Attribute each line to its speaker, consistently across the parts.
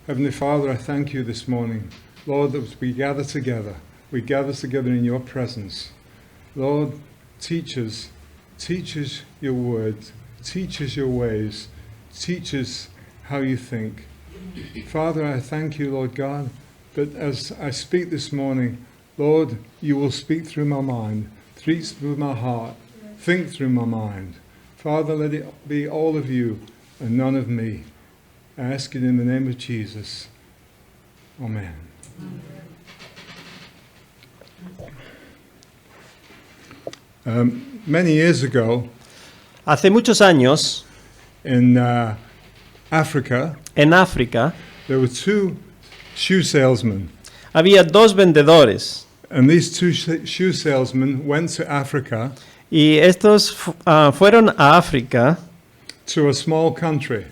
Speaker 1: Heavenly Father, I thank you this morning, Lord, that as we gather together in your presence. Lord, teach us your word, teach us your ways, teach us how you think. Father, I thank you, Lord God, that as I speak this morning, Lord, you will speak through my mind, speak through my heart, think through my mind. Father, let it be all of you and none of me. I ask it in the name of Jesus. Amen. Many years ago,
Speaker 2: Hace muchos años,
Speaker 1: in Africa,
Speaker 2: en África,
Speaker 1: there were two shoe salesmen.
Speaker 2: había dos vendedores
Speaker 1: And these two shoe salesmen went to Africa,
Speaker 2: y estos fueron a África,
Speaker 1: to a small country.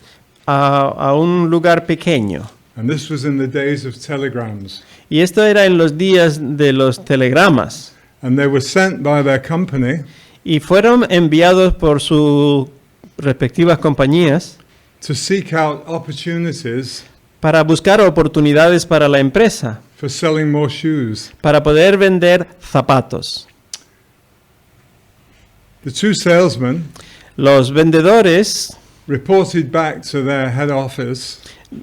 Speaker 2: a un lugar pequeño.
Speaker 1: And this was in the days of telegrams.
Speaker 2: Y esto era en los días de los telegramas.
Speaker 1: And they were sent by their company
Speaker 2: Y fueron enviados por sus respectivas compañías
Speaker 1: to seek out opportunities
Speaker 2: para buscar oportunidades para la empresa,
Speaker 1: for selling more shoes.
Speaker 2: para poder vender zapatos.
Speaker 1: The two salesmen
Speaker 2: Los vendedores
Speaker 1: reported back to their head office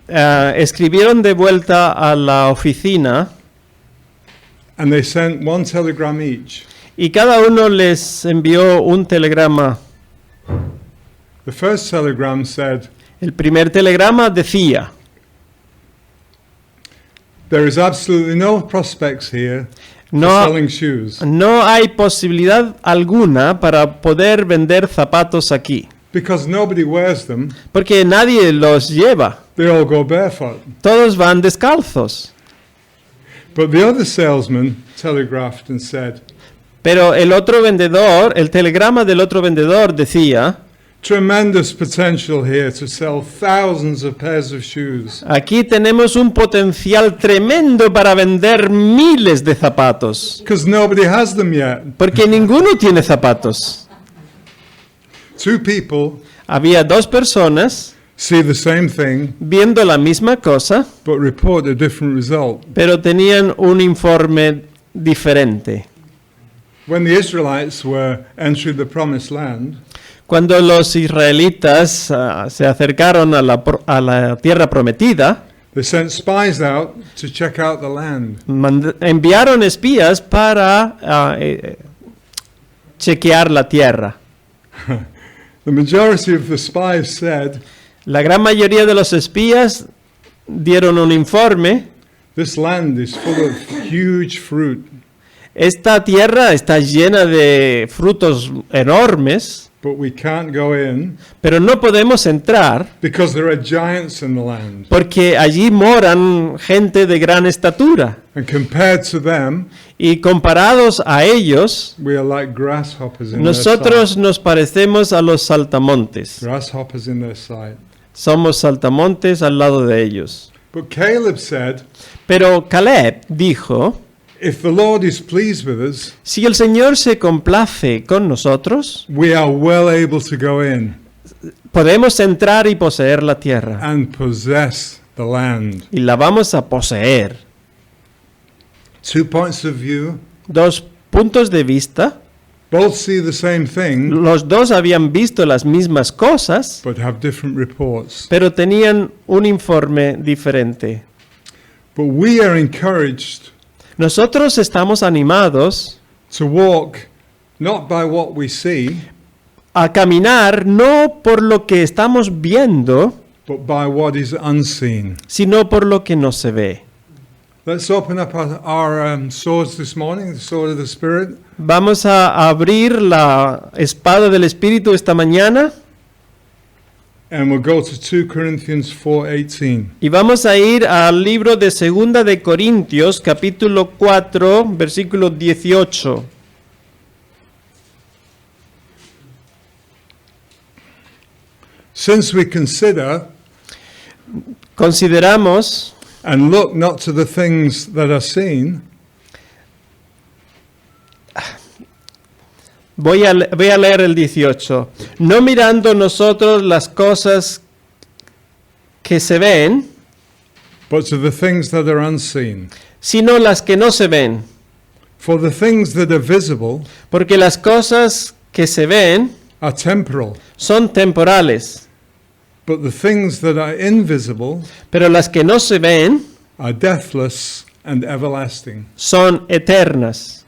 Speaker 2: escribieron de vuelta a la oficina
Speaker 1: and they sent one telegram each.
Speaker 2: y cada uno les envió un telegrama.
Speaker 1: The first telegram said,
Speaker 2: El primer telegrama decía:
Speaker 1: there is absolutely no prospects here for
Speaker 2: no,
Speaker 1: selling shoes
Speaker 2: no hay posibilidad alguna para poder vender zapatos aquí,
Speaker 1: because nobody wears them.
Speaker 2: porque nadie los lleva.
Speaker 1: They all go barefoot.
Speaker 2: Todos van descalzos.
Speaker 1: But the other salesman telegraphed and said,
Speaker 2: Pero el otro vendedor, el telegrama del otro vendedor decía:
Speaker 1: tremendous potential here to sell thousands of pairs of shoes.
Speaker 2: aquí tenemos un potencial tremendo para vender miles de zapatos,
Speaker 1: Because nobody has them yet.
Speaker 2: porque ninguno tiene zapatos.
Speaker 1: Two people
Speaker 2: Había dos personas
Speaker 1: see the same thing,
Speaker 2: viendo la misma cosa,
Speaker 1: but report a different result.
Speaker 2: pero tenían un informe diferente.
Speaker 1: When the Israelites were entering the promised land,
Speaker 2: Cuando los israelitas se acercaron a la tierra prometida,
Speaker 1: they sent spies out to check out the land.
Speaker 2: enviaron espías para chequear la tierra.
Speaker 1: The majority of the spies said,
Speaker 2: La gran mayoría de los espías dieron un informe:
Speaker 1: this land is full of huge fruit,
Speaker 2: esta tierra está llena de frutos enormes,
Speaker 1: but we can't go in
Speaker 2: pero no podemos entrar
Speaker 1: because there are giants in the land.
Speaker 2: porque allí moran gente de gran estatura.
Speaker 1: And compared to them,
Speaker 2: Y comparados a ellos,
Speaker 1: we are like grasshoppers in
Speaker 2: nosotros nos parecemos a los saltamontes.
Speaker 1: their sight. Grasshoppers in their sight.
Speaker 2: Somos saltamontes al lado de ellos.
Speaker 1: But Caleb said,
Speaker 2: Pero Caleb dijo:
Speaker 1: if the Lord is pleased with us,
Speaker 2: si el Señor se complace con nosotros,
Speaker 1: we are well able to go in
Speaker 2: podemos entrar y poseer la tierra.
Speaker 1: and possess the land.
Speaker 2: Y la vamos a poseer.
Speaker 1: 2 points of view,
Speaker 2: Dos puntos de vista.
Speaker 1: both see the same thing,
Speaker 2: Los dos habían visto las mismas cosas,
Speaker 1: but have different reports.
Speaker 2: pero tenían un informe diferente.
Speaker 1: But we are encouraged
Speaker 2: Nosotros estamos animados
Speaker 1: to walk not by what we see,
Speaker 2: a caminar no por lo que estamos viendo,
Speaker 1: but by what is unseen.
Speaker 2: sino por lo que no se ve.
Speaker 1: Let's open up our swords this morning, the sword of the Spirit.
Speaker 2: Vamos a abrir la espada del Espíritu esta mañana
Speaker 1: And we'll go to 2 Corinthians 4:18.
Speaker 2: y vamos a ir al libro de Segunda de Corintios, capítulo 4, versículo 18.
Speaker 1: Since we
Speaker 2: Consideramos
Speaker 1: and look not to the things that are seen,
Speaker 2: voy a leer el 18. No mirando nosotros las cosas que se ven,
Speaker 1: but to the things that are unseen.
Speaker 2: sino las que no se ven.
Speaker 1: For the things that are visible
Speaker 2: Porque las cosas que se ven
Speaker 1: are temporal,
Speaker 2: son temporales,
Speaker 1: but the things that are invisible
Speaker 2: pero las que no se ven
Speaker 1: are deathless and everlasting.
Speaker 2: son eternas.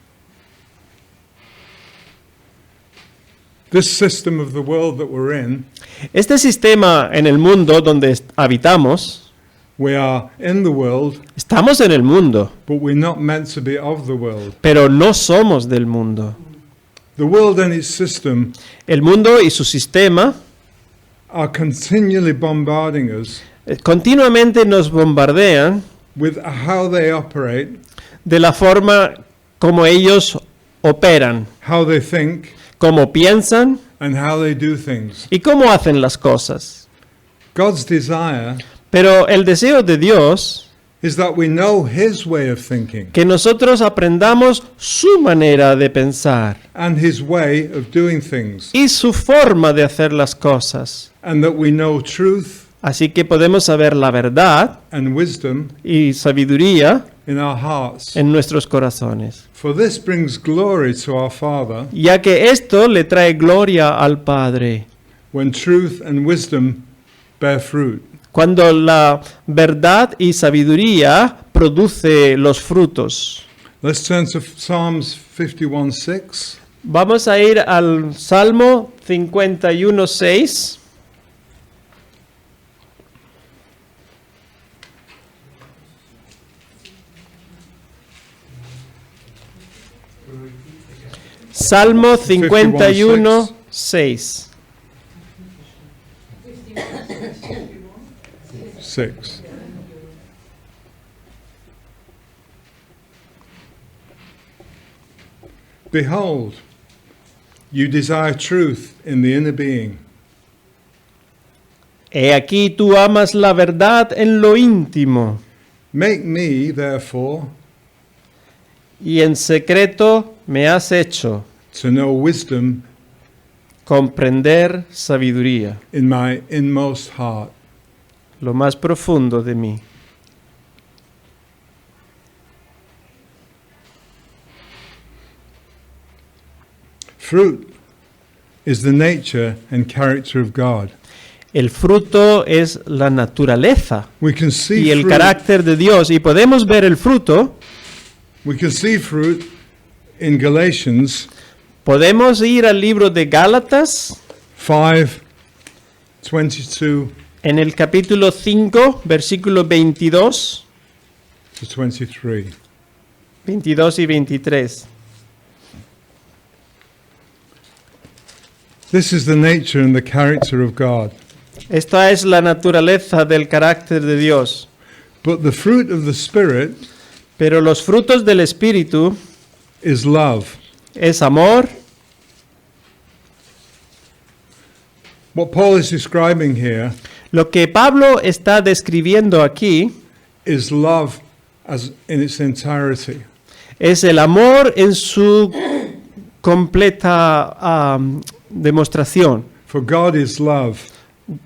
Speaker 1: This system of the world that we're in,
Speaker 2: Este sistema en el mundo donde habitamos,
Speaker 1: we are in the world,
Speaker 2: estamos en el mundo,
Speaker 1: but we're not meant to be of the world.
Speaker 2: pero no somos del mundo.
Speaker 1: The world and its system
Speaker 2: El mundo y su sistema
Speaker 1: are continually bombarding us
Speaker 2: continuamente nos bombardean
Speaker 1: with how they operate,
Speaker 2: de la forma como ellos operan,
Speaker 1: how they think,
Speaker 2: cómo piensan
Speaker 1: and how they do things.
Speaker 2: y cómo hacen las cosas.
Speaker 1: God's desire
Speaker 2: Pero el deseo de Dios
Speaker 1: is that we know His way of thinking
Speaker 2: que nosotros aprendamos su manera de pensar
Speaker 1: and His way of doing things,
Speaker 2: y su forma de hacer las cosas.
Speaker 1: and that we know truth
Speaker 2: Así que podemos saber la verdad
Speaker 1: and wisdom
Speaker 2: y sabiduría
Speaker 1: in our hearts.
Speaker 2: en nuestros corazones,
Speaker 1: For this brings glory to our Father
Speaker 2: ya que esto le trae gloria al Padre.
Speaker 1: when truth and wisdom bear fruit.
Speaker 2: Cuando la verdad y sabiduría produce los frutos.
Speaker 1: Let's turn to Psalms 51:6.
Speaker 2: Vamos a ir al Salmo 51:6. Salmo 51:6.
Speaker 1: 6. Behold, you desire truth in the inner being.
Speaker 2: He aquí tú amas la verdad en lo íntimo,
Speaker 1: Make me, therefore,
Speaker 2: y en secreto me has hecho
Speaker 1: to know wisdom
Speaker 2: comprender sabiduría,
Speaker 1: in my inmost heart.
Speaker 2: lo más profundo de mí.
Speaker 1: Fruit is the nature and character of God.
Speaker 2: El fruto es la naturaleza
Speaker 1: We can see
Speaker 2: y el
Speaker 1: fruit.
Speaker 2: carácter de Dios, y podemos ver el fruto.
Speaker 1: We can see fruit in Galatians
Speaker 2: Podemos ir al libro de Gálatas
Speaker 1: 5:22
Speaker 2: en el capítulo 5, versículo 22,
Speaker 1: to 23.
Speaker 2: 22 y 23.
Speaker 1: This is the nature and the character of God.
Speaker 2: Esta es la naturaleza del carácter de Dios.
Speaker 1: But the fruit of the Spirit
Speaker 2: Pero los frutos del Espíritu
Speaker 1: is love.
Speaker 2: es amor.
Speaker 1: What Paul is describing here
Speaker 2: Lo que Pablo está describiendo aquí
Speaker 1: is love as in its entirety.
Speaker 2: es el amor en su completa demostración.
Speaker 1: For God is love.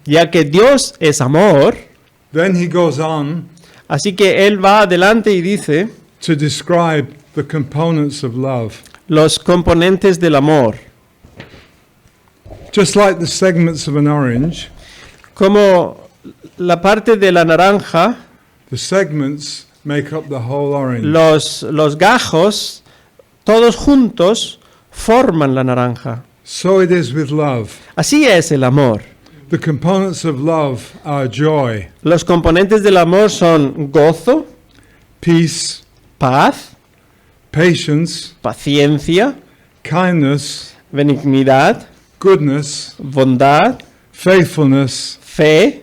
Speaker 2: Ya que Dios es amor,
Speaker 1: Then he goes on
Speaker 2: así que él va adelante y dice
Speaker 1: to describe the components of love.
Speaker 2: los componentes del amor.
Speaker 1: Just like the segments of an orange,
Speaker 2: Como la parte de la naranja,
Speaker 1: the segments make up the whole orange.
Speaker 2: los gajos, todos juntos, forman la naranja.
Speaker 1: So it is with love.
Speaker 2: Así es el amor.
Speaker 1: The components of love are joy,
Speaker 2: Los componentes del amor son gozo,
Speaker 1: peace,
Speaker 2: paz,
Speaker 1: patience,
Speaker 2: paciencia,
Speaker 1: kindness,
Speaker 2: benignidad,
Speaker 1: goodness,
Speaker 2: bondad,
Speaker 1: faithfulness,
Speaker 2: fe,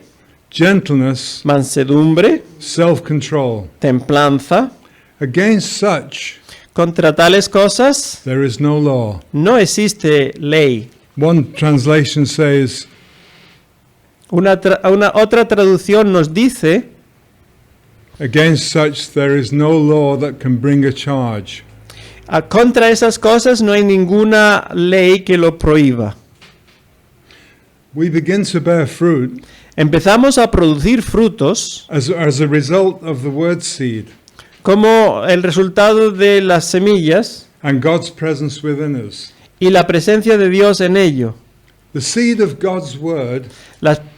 Speaker 1: gentleness,
Speaker 2: mansedumbre,
Speaker 1: self-control.
Speaker 2: templanza.
Speaker 1: Against such
Speaker 2: Contra tales cosas
Speaker 1: there is no law.
Speaker 2: no existe ley.
Speaker 1: One translation says,
Speaker 2: Una otra traducción nos dice,
Speaker 1: against such there is no law that can bring a charge.
Speaker 2: contra esas cosas no hay ninguna ley que lo prohíba.
Speaker 1: we begin to bear fruit
Speaker 2: empezamos a producir frutos
Speaker 1: as a result of the word seed
Speaker 2: como el resultado de las semillas
Speaker 1: and God's presence within us.
Speaker 2: y la presencia de Dios en ello.
Speaker 1: The seed of God's word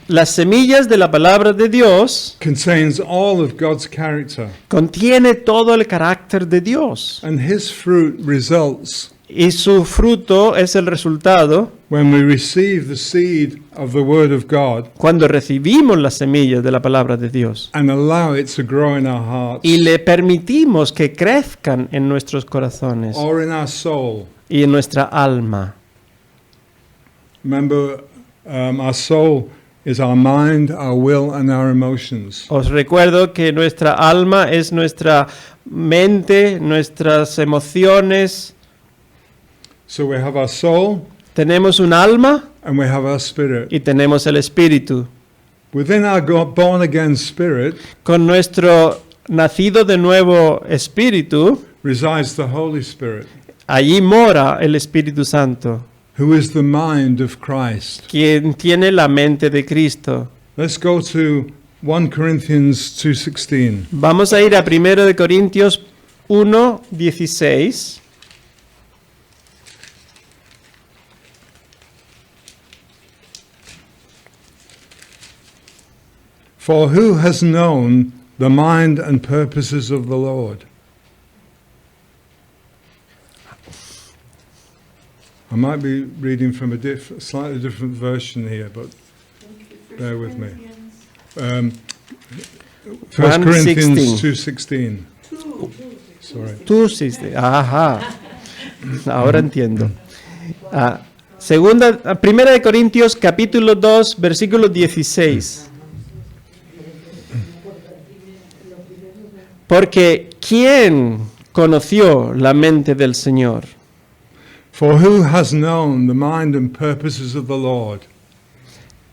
Speaker 2: Las semillas de la palabra de Dios
Speaker 1: contains all of God's character,
Speaker 2: contiene todo el carácter de Dios
Speaker 1: and his fruit results
Speaker 2: y su fruto es el resultado
Speaker 1: when we receive the seed of the word of God
Speaker 2: cuando recibimos las semillas de la palabra de Dios
Speaker 1: and allow it to grow in our hearts
Speaker 2: y le permitimos que crezcan en nuestros corazones
Speaker 1: or in our soul.
Speaker 2: y en nuestra alma.
Speaker 1: Remember, our soul is our mind, our will, and our emotions.
Speaker 2: Os recuerdo que nuestra alma es nuestra mente, nuestras emociones.
Speaker 1: So we have our soul
Speaker 2: Tenemos un alma
Speaker 1: and we have our spirit.
Speaker 2: y tenemos el espíritu.
Speaker 1: Within our born again spirit
Speaker 2: Con nuestro nacido de nuevo espíritu,
Speaker 1: resides the Holy Spirit,
Speaker 2: allí mora el Espíritu Santo,
Speaker 1: who is the mind of Christ.
Speaker 2: quien tiene la mente de Cristo.
Speaker 1: Let's go to 1 Corinthians 2:16.
Speaker 2: Vamos a ir a 1 de Corintios 1:16.
Speaker 1: For who has known the mind and purposes of the Lord? I might be reading from a slightly different version here, but bear with me. 1 Corinthians 2:16. Sorry.
Speaker 2: Tú sí. Ajá. Ahora entiendo. Primera de Corintios capítulo 2, versículo 16. Porque ¿quién conoció la mente del Señor?
Speaker 1: For who has known the mind and purposes of the Lord,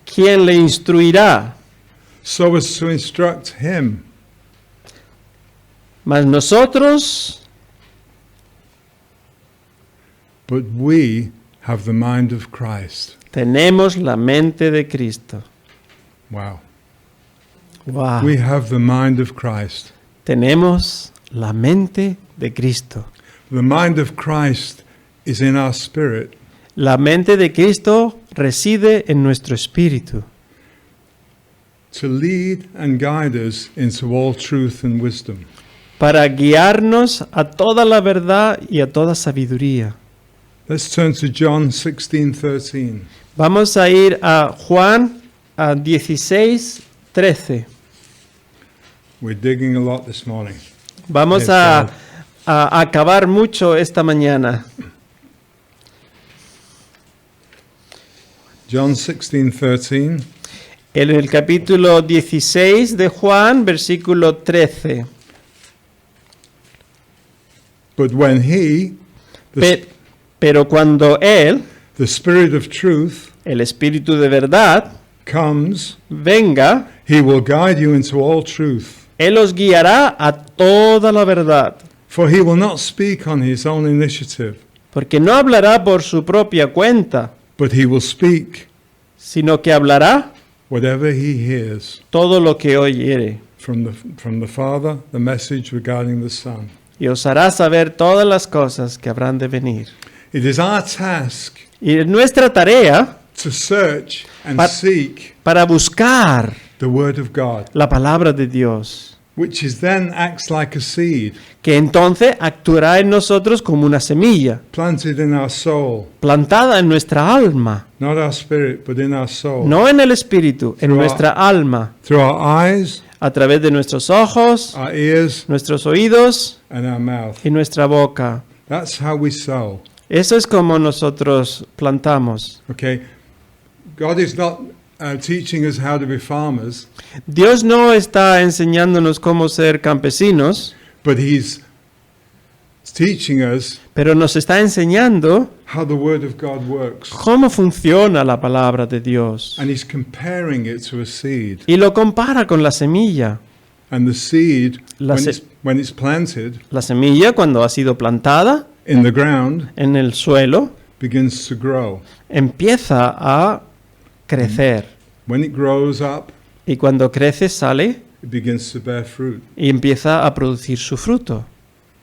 Speaker 2: ¿Quién le instruirá?
Speaker 1: so as to instruct him?
Speaker 2: Mas nosotros
Speaker 1: But we have the mind of Christ.
Speaker 2: tenemos la mente de Cristo.
Speaker 1: Wow.
Speaker 2: Wow.
Speaker 1: We have the mind of Christ.
Speaker 2: Tenemos la mente de Cristo.
Speaker 1: The mind of Christ is in our spirit
Speaker 2: La mente de Cristo reside en nuestro espíritu
Speaker 1: to lead and guide us into all truth and wisdom.
Speaker 2: para guiarnos a toda la verdad y a toda sabiduría.
Speaker 1: Let's turn to John 16:13.
Speaker 2: Vamos a ir a Juan 16:13.
Speaker 1: We're digging a lot this morning.
Speaker 2: Vamos
Speaker 1: Yes,
Speaker 2: a acabar mucho esta mañana.
Speaker 1: John 16:13.
Speaker 2: En el capítulo 16 de Juan, versículo 13.
Speaker 1: But when he,
Speaker 2: Pero cuando Él,
Speaker 1: the Spirit of truth,
Speaker 2: el Espíritu de verdad,
Speaker 1: comes,
Speaker 2: venga,
Speaker 1: he will guide you into all truth.
Speaker 2: Él os guiará a toda la verdad,
Speaker 1: For he will not speak on his own initiative,
Speaker 2: porque no hablará por su propia cuenta,
Speaker 1: but he will speak
Speaker 2: sino que hablará
Speaker 1: whatever he hears
Speaker 2: todo lo que oyere,
Speaker 1: from the Father, the message regarding the Son.
Speaker 2: y os hará saber todas las cosas que habrán de venir.
Speaker 1: It is our task
Speaker 2: Y es nuestra tarea
Speaker 1: to search and
Speaker 2: But-
Speaker 1: seek
Speaker 2: para buscar
Speaker 1: the Word of God,
Speaker 2: la palabra de Dios,
Speaker 1: which is then acts like a seed
Speaker 2: que entonces actuará en nosotros como una semilla,
Speaker 1: planted in our soul,
Speaker 2: plantada en nuestra alma,
Speaker 1: not our spirit, but in our soul,
Speaker 2: no en el espíritu, en
Speaker 1: Through
Speaker 2: nuestra alma,
Speaker 1: through our eyes,
Speaker 2: a través de nuestros ojos,
Speaker 1: our ears,
Speaker 2: nuestros oídos
Speaker 1: and our mouth.
Speaker 2: y nuestra boca.
Speaker 1: That's how we sow.
Speaker 2: Eso es como nosotros plantamos.
Speaker 1: Okay, God is not teaching us how to be farmers,
Speaker 2: Dios no está enseñándonos cómo ser campesinos,
Speaker 1: but He's teaching us
Speaker 2: pero nos está enseñando
Speaker 1: how the Word of God works,
Speaker 2: cómo funciona la palabra de Dios.
Speaker 1: and He's comparing it to a seed.
Speaker 2: Y lo compara con la semilla.
Speaker 1: And the seed,
Speaker 2: La se-
Speaker 1: when it's planted
Speaker 2: La semilla, cuando ha sido plantada
Speaker 1: in the ground,
Speaker 2: en el suelo,
Speaker 1: begins to grow.
Speaker 2: empieza a crecer.
Speaker 1: When it grows up,
Speaker 2: Y cuando crece sale
Speaker 1: it begins to bear fruit.
Speaker 2: y empieza a producir su fruto.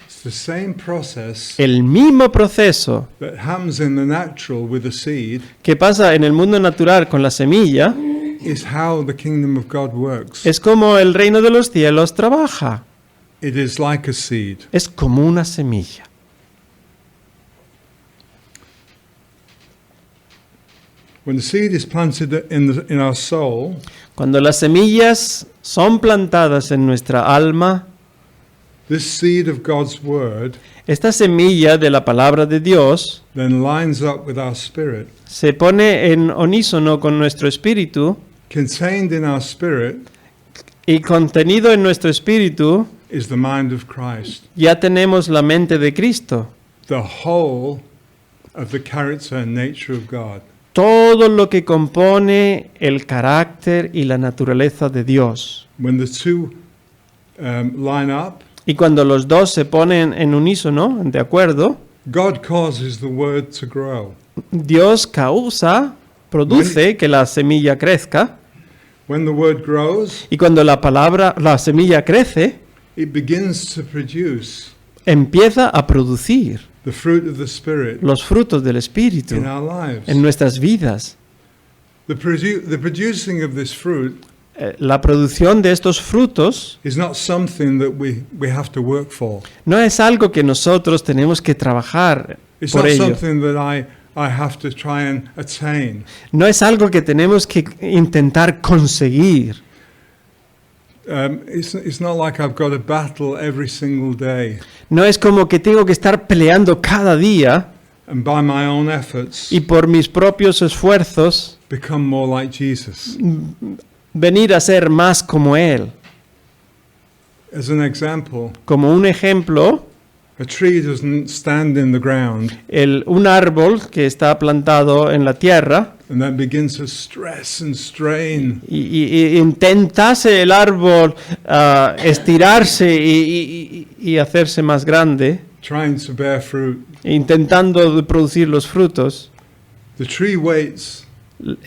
Speaker 1: It's the same process
Speaker 2: El mismo proceso
Speaker 1: that happens in the natural with a seed
Speaker 2: que pasa en el mundo natural con la semilla
Speaker 1: is how the kingdom of God works.
Speaker 2: es como el reino de los cielos trabaja.
Speaker 1: It is like a seed.
Speaker 2: Es como una semilla.
Speaker 1: When the seed is planted in our soul,
Speaker 2: Cuando las semillas son plantadas en nuestra alma,
Speaker 1: this seed of God's word
Speaker 2: esta semilla de la palabra de Dios
Speaker 1: then lines up with our spirit.
Speaker 2: se pone en unísono con nuestro espíritu,
Speaker 1: Contained in our spirit
Speaker 2: y contenido en nuestro espíritu
Speaker 1: is the mind of Christ,
Speaker 2: ya tenemos la mente de Cristo.
Speaker 1: the whole of the character and nature of God.
Speaker 2: Todo lo que compone el carácter y la naturaleza de Dios.
Speaker 1: When the two line up,
Speaker 2: Y cuando los dos se ponen en unísono, de acuerdo,
Speaker 1: God causes the word to grow.
Speaker 2: Dios produce que la semilla crezca.
Speaker 1: When the word grows,
Speaker 2: Y cuando la semilla crece,
Speaker 1: it begins to produce
Speaker 2: empieza a producir
Speaker 1: the fruit of the Spirit
Speaker 2: los frutos del Espíritu
Speaker 1: in our lives.
Speaker 2: en nuestras vidas.
Speaker 1: The producing of this fruit
Speaker 2: La producción de estos frutos
Speaker 1: is not something that we have to work for.
Speaker 2: no es algo que nosotros tenemos que trabajar
Speaker 1: It's
Speaker 2: por
Speaker 1: not
Speaker 2: ello.
Speaker 1: something that I have to try and attain.
Speaker 2: No es algo que tenemos que intentar conseguir.
Speaker 1: It's not like I've got a battle every single day,
Speaker 2: No es como que tengo que estar peleando cada día
Speaker 1: and by my own efforts
Speaker 2: y por mis propios esfuerzos
Speaker 1: become more like Jesus.
Speaker 2: venir a ser más como Él.
Speaker 1: As an example,
Speaker 2: Como un ejemplo,
Speaker 1: a tree doesn't stand in the ground
Speaker 2: un árbol que está plantado en la tierra
Speaker 1: and then begins to stress and strain
Speaker 2: y intentase el árbol estirarse y hacerse más grande,
Speaker 1: trying to bear fruit.
Speaker 2: intentando producir los frutos.
Speaker 1: The tree waits,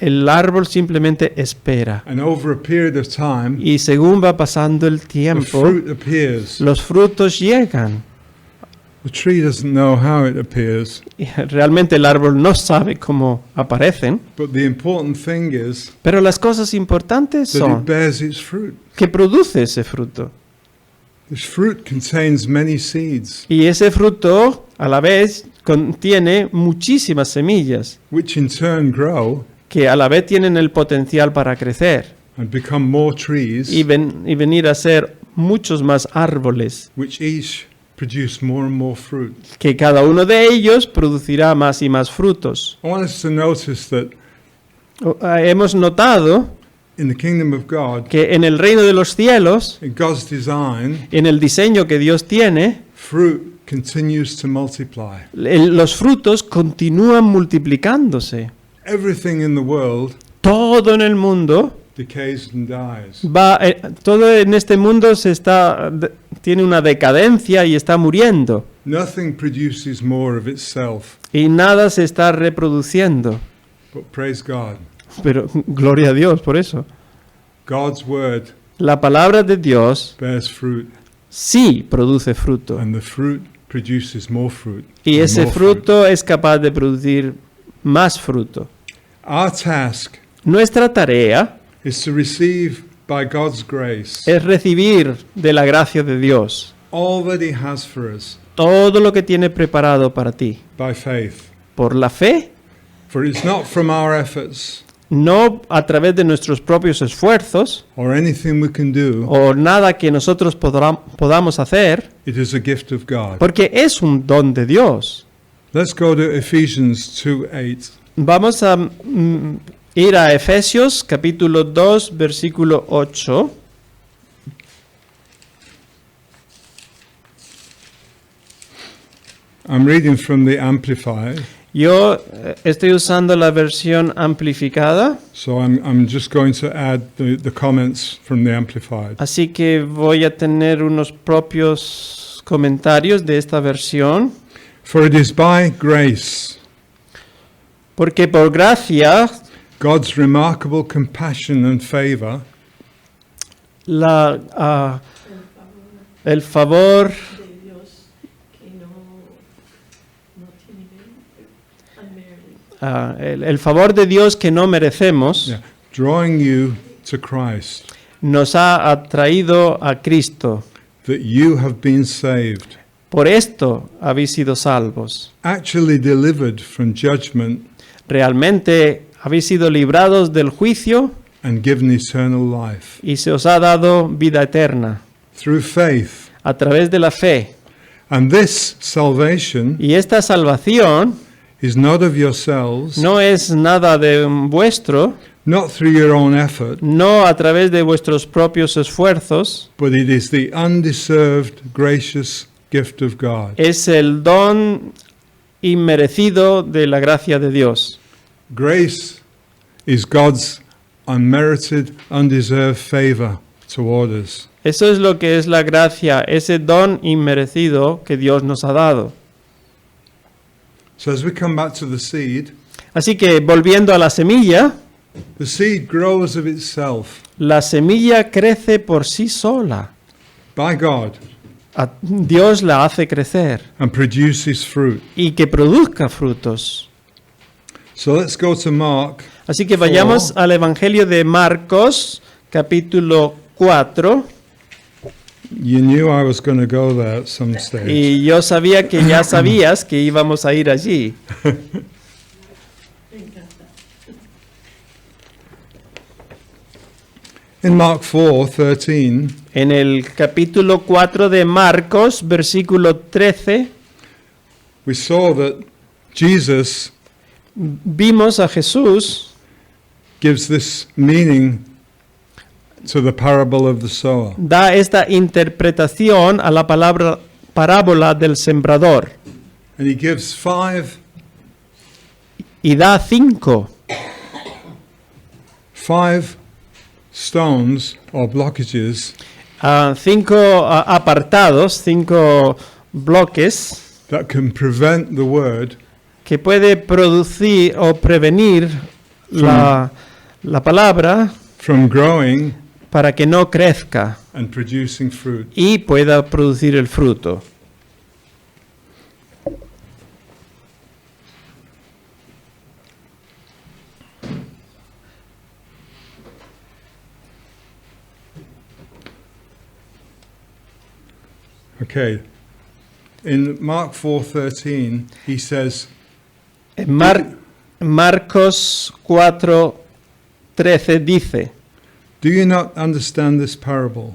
Speaker 2: El árbol simplemente espera.
Speaker 1: and over a period of time,
Speaker 2: Y según va pasando el
Speaker 1: the
Speaker 2: tiempo,
Speaker 1: fruit appears.
Speaker 2: los frutos llegan.
Speaker 1: The tree doesn't know how it appears,
Speaker 2: Y realmente el árbol no sabe cómo aparecen,
Speaker 1: but the important thing is
Speaker 2: pero las cosas importantes
Speaker 1: that it
Speaker 2: son
Speaker 1: bears its fruit.
Speaker 2: que produce ese fruto.
Speaker 1: This fruit contains many seeds,
Speaker 2: Y ese fruto, a la vez, contiene muchísimas semillas
Speaker 1: which in turn grow
Speaker 2: que a la vez tienen el potencial para crecer
Speaker 1: and become more trees,
Speaker 2: y venir a ser muchos más árboles,
Speaker 1: which each produce more and more fruit.
Speaker 2: que cada uno de ellos producirá más y más frutos.
Speaker 1: I want us to notice that
Speaker 2: Hemos notado
Speaker 1: in the kingdom of God,
Speaker 2: que en el reino de los cielos,
Speaker 1: in God's design,
Speaker 2: en el diseño que Dios tiene,
Speaker 1: fruit continues to multiply.
Speaker 2: los frutos continúan multiplicándose.
Speaker 1: Everything in the world
Speaker 2: Todo en el mundo
Speaker 1: decays and dies.
Speaker 2: todo en este mundo tiene una decadencia y está muriendo.
Speaker 1: Nothing produces more of itself,
Speaker 2: Y nada se está reproduciendo.
Speaker 1: but praise God.
Speaker 2: Pero gloria a Dios por eso.
Speaker 1: God's word
Speaker 2: La palabra de Dios
Speaker 1: bears fruit,
Speaker 2: sí produce fruto.
Speaker 1: and the fruit produces more fruit.
Speaker 2: Y
Speaker 1: and
Speaker 2: ese
Speaker 1: more fruit.
Speaker 2: fruto es capaz de producir más fruto.
Speaker 1: Our task
Speaker 2: Nuestra tarea
Speaker 1: is to receive by God's grace
Speaker 2: es recibir de la gracia de Dios
Speaker 1: all that He has for us
Speaker 2: todo lo que tiene preparado para ti.
Speaker 1: by faith.
Speaker 2: Por la fe,
Speaker 1: For it's not from our efforts
Speaker 2: no a través de nuestros propios esfuerzos
Speaker 1: or anything we can do,
Speaker 2: o nada que nosotros podamos hacer,
Speaker 1: it is a gift of God.
Speaker 2: porque es un don de Dios.
Speaker 1: Let's go to Ephesians 2:8.
Speaker 2: Vamos a ir a Efesios capítulo 2, versículo 8.
Speaker 1: I'm reading from the Amplified,
Speaker 2: Yo estoy usando la versión amplificada,
Speaker 1: so I'm just going to add the comments from the Amplified.
Speaker 2: así que voy a tener unos propios comentarios de esta versión.
Speaker 1: For it is by grace,
Speaker 2: Porque por gracia
Speaker 1: God's remarkable compassion and favor
Speaker 2: el favor
Speaker 3: de Dios que no tiene unmerited.
Speaker 2: el favor de Dios que no merecemos
Speaker 1: yeah, drawing you to Christ,
Speaker 2: nos ha atraído a Cristo.
Speaker 1: that you have been saved,
Speaker 2: Por esto habéis sido salvos.
Speaker 1: actually delivered from judgment
Speaker 2: Realmente habéis sido librados del juicio
Speaker 1: and given eternal life.
Speaker 2: y se os ha dado vida eterna
Speaker 1: Through faith.
Speaker 2: a través de la fe.
Speaker 1: And this salvation
Speaker 2: Y esta salvación
Speaker 1: is not of yourselves,
Speaker 2: no es nada de vuestro,
Speaker 1: not through your own effort,
Speaker 2: no a través de vuestros propios esfuerzos,
Speaker 1: but it is the undeserved, gracious gift of God.
Speaker 2: es el don inmerecido de la gracia de Dios.
Speaker 1: Grace is God's unmerited, undeserved favor toward us.
Speaker 2: Eso es lo que es la gracia, ese don inmerecido que Dios nos ha dado.
Speaker 1: So as we come back to the seed,
Speaker 2: Así que volviendo a la semilla,
Speaker 1: the seed grows of itself
Speaker 2: la semilla crece por sí sola.
Speaker 1: by God
Speaker 2: Dios la hace crecer
Speaker 1: and produces fruit.
Speaker 2: y que produzca frutos.
Speaker 1: So let's go to Mark.
Speaker 2: Así que vayamos al Evangelio de Marcos, capítulo 4.
Speaker 1: You knew I was going to go there at some stage.
Speaker 2: Y yo sabía que ya sabías que íbamos a ir allí.
Speaker 3: Me encanta.
Speaker 1: In Mark 4:13,
Speaker 2: En el capítulo 4 de Marcos, versículo 13,
Speaker 1: we saw that Jesus
Speaker 2: vimos a Jesús
Speaker 1: gives this meaning to the parable of the sower.
Speaker 2: da esta interpretación a la palabra parábola del sembrador
Speaker 1: And he gives 5
Speaker 2: y da 5
Speaker 1: stones or blockages
Speaker 2: apartados, 5 bloques
Speaker 1: that can prevent the word
Speaker 2: que puede producir o prevenir la palabra
Speaker 1: from growing
Speaker 2: para que no crezca
Speaker 1: and producing fruit.
Speaker 2: y pueda producir el fruto.
Speaker 1: Okay. In Mark 4:13, he says,
Speaker 2: En Marcos 4:13 dice:
Speaker 1: "Do you not understand this parable?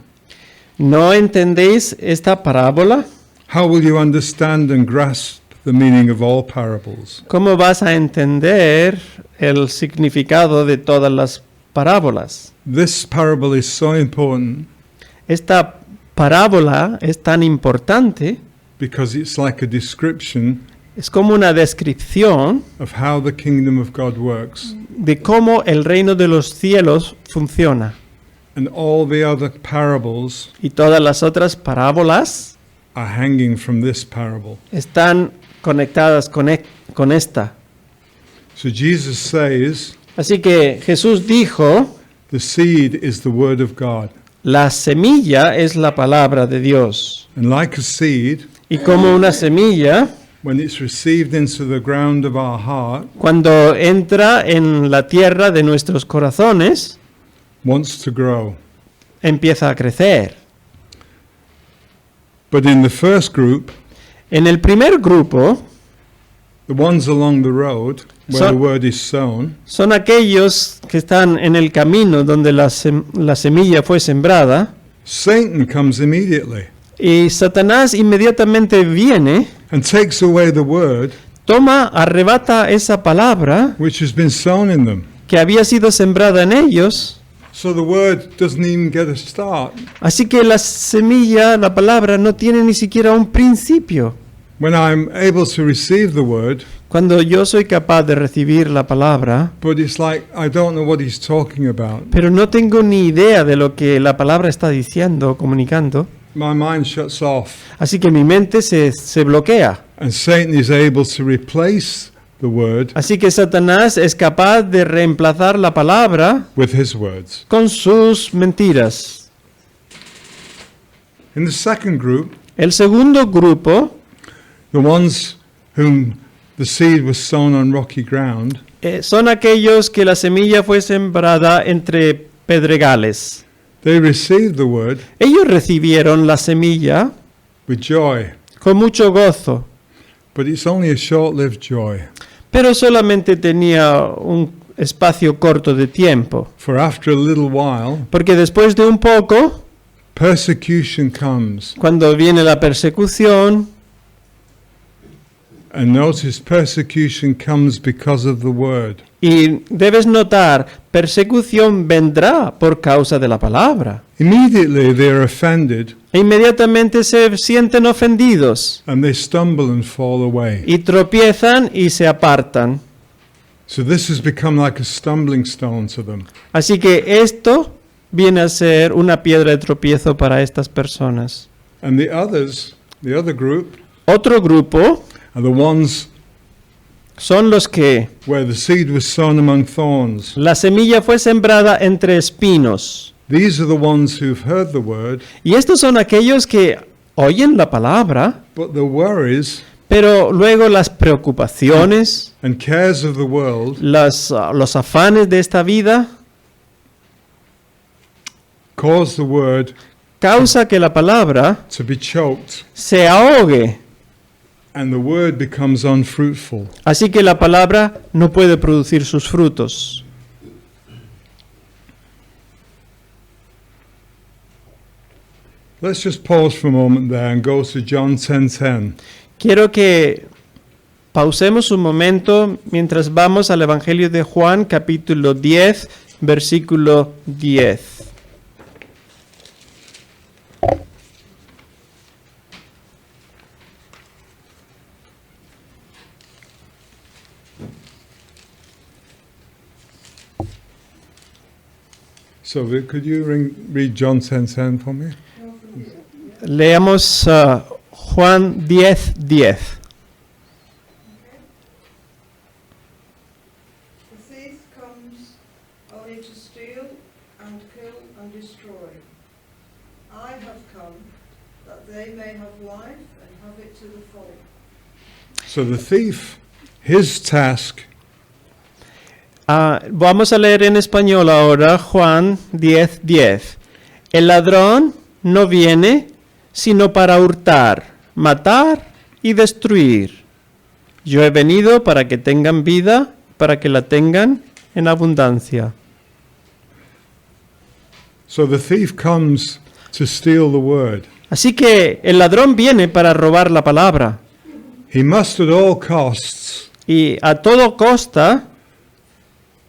Speaker 2: ¿No entendéis esta parábola?
Speaker 1: How will you understand and grasp the meaning of all parables?
Speaker 2: ¿Cómo vas a entender el significado de todas las parábolas?
Speaker 1: This parable is so important
Speaker 2: Esta parábola es tan importante,
Speaker 1: because it's like a description
Speaker 2: es como una descripción
Speaker 1: of how the kingdom of God works.
Speaker 2: de cómo el reino de los cielos funciona.
Speaker 1: And all the other parables
Speaker 2: Y todas las otras parábolas
Speaker 1: are hanging from this parable."
Speaker 2: están conectadas con esta.
Speaker 1: So Jesus says,
Speaker 2: Así que Jesús dijo:
Speaker 1: the seed is the word of God.
Speaker 2: la semilla es la palabra de Dios.
Speaker 1: And like a seed,
Speaker 2: Y como una semilla,
Speaker 1: when it's received into the ground of our heart,
Speaker 2: cuando entra en la tierra de nuestros corazones,
Speaker 1: wants to grow.
Speaker 2: empieza a crecer.
Speaker 1: But in the first group,
Speaker 2: En el primer grupo
Speaker 1: the ones along the road where
Speaker 2: So-
Speaker 1: the word is sown,
Speaker 2: son aquellos que están en el camino donde la semilla fue sembrada,
Speaker 1: Satan comes immediately
Speaker 2: y Satanás inmediatamente viene,
Speaker 1: and takes away the word
Speaker 2: arrebata esa palabra
Speaker 1: which has been sown in them.
Speaker 2: que había sido sembrada en ellos.
Speaker 1: So the word doesn't even get a start.
Speaker 2: Así que la semilla, la palabra, no tiene ni siquiera un principio.
Speaker 1: When I'm able to receive the word,
Speaker 2: Cuando yo soy capaz de recibir la palabra,
Speaker 1: but it's like I don't know what he's talking about,
Speaker 2: pero no tengo ni idea de lo que la palabra está diciendo, comunicando,
Speaker 1: my mind shuts off.
Speaker 2: así que mi mente se bloquea.
Speaker 1: And Satan is able to replace the word
Speaker 2: Así que Satanás es capaz de reemplazar la palabra
Speaker 1: with his words.
Speaker 2: con sus mentiras.
Speaker 1: In the second group,
Speaker 2: El segundo grupo
Speaker 1: the ones whom the seed was sown on rocky ground,
Speaker 2: son aquellos que la semilla fue sembrada entre pedregales.
Speaker 1: they received the word
Speaker 2: Ellos recibieron la semilla
Speaker 1: with joy,
Speaker 2: con mucho gozo,
Speaker 1: but it's only a short-lived joy.
Speaker 2: pero solamente tenía un espacio corto de tiempo,
Speaker 1: For after a little while,
Speaker 2: porque después de un poco,
Speaker 1: persecution comes.
Speaker 2: cuando viene la persecución,
Speaker 1: And notice persecution comes because of the word.
Speaker 2: y debes notar, persecución vendrá por causa de la palabra.
Speaker 1: Immediately they are offended
Speaker 2: E inmediatamente se sienten ofendidos
Speaker 1: and they stumble and fall away.
Speaker 2: y tropiezan y se apartan.
Speaker 1: So this has become like a stumbling stone to them.
Speaker 2: Así que esto viene a ser una piedra de tropiezo para estas personas.
Speaker 1: And the others, the other group,
Speaker 2: Otro grupo
Speaker 1: are the ones
Speaker 2: son los que
Speaker 1: where the seed was sown among thorns.
Speaker 2: la semilla fue sembrada entre espinos.
Speaker 1: These are the ones who've heard the word,
Speaker 2: Y estos son aquellos que oyen la palabra,
Speaker 1: but the worries
Speaker 2: pero luego las preocupaciones,
Speaker 1: and cares of the world
Speaker 2: los afanes de esta vida,
Speaker 1: cause the word
Speaker 2: causa que la palabra
Speaker 1: to be choked,
Speaker 2: se ahogue.
Speaker 1: and the word becomes unfruitful.
Speaker 2: Así que la palabra no puede producir sus frutos.
Speaker 1: Let's just pause for a moment there and go to John 10:10.
Speaker 2: Quiero que pausemos un momento mientras vamos al Evangelio de Juan, capítulo 10, versículo 10.
Speaker 1: So could you read John 10:10 for me?
Speaker 2: Leamos Juan 10, 10.
Speaker 4: The thief comes only to steal and kill and destroy. I have come that they may have life and have it to the full.
Speaker 1: So the thief, his task
Speaker 2: Vamos a leer en español ahora Juan 10, 10. El ladrón no viene sino para hurtar, matar y destruir. Yo he venido para que tengan vida, para que la tengan en abundancia.
Speaker 1: So the thief comes to steal the word.
Speaker 2: Así que el ladrón viene para robar la palabra
Speaker 1: He must at all costs
Speaker 2: y a todo costa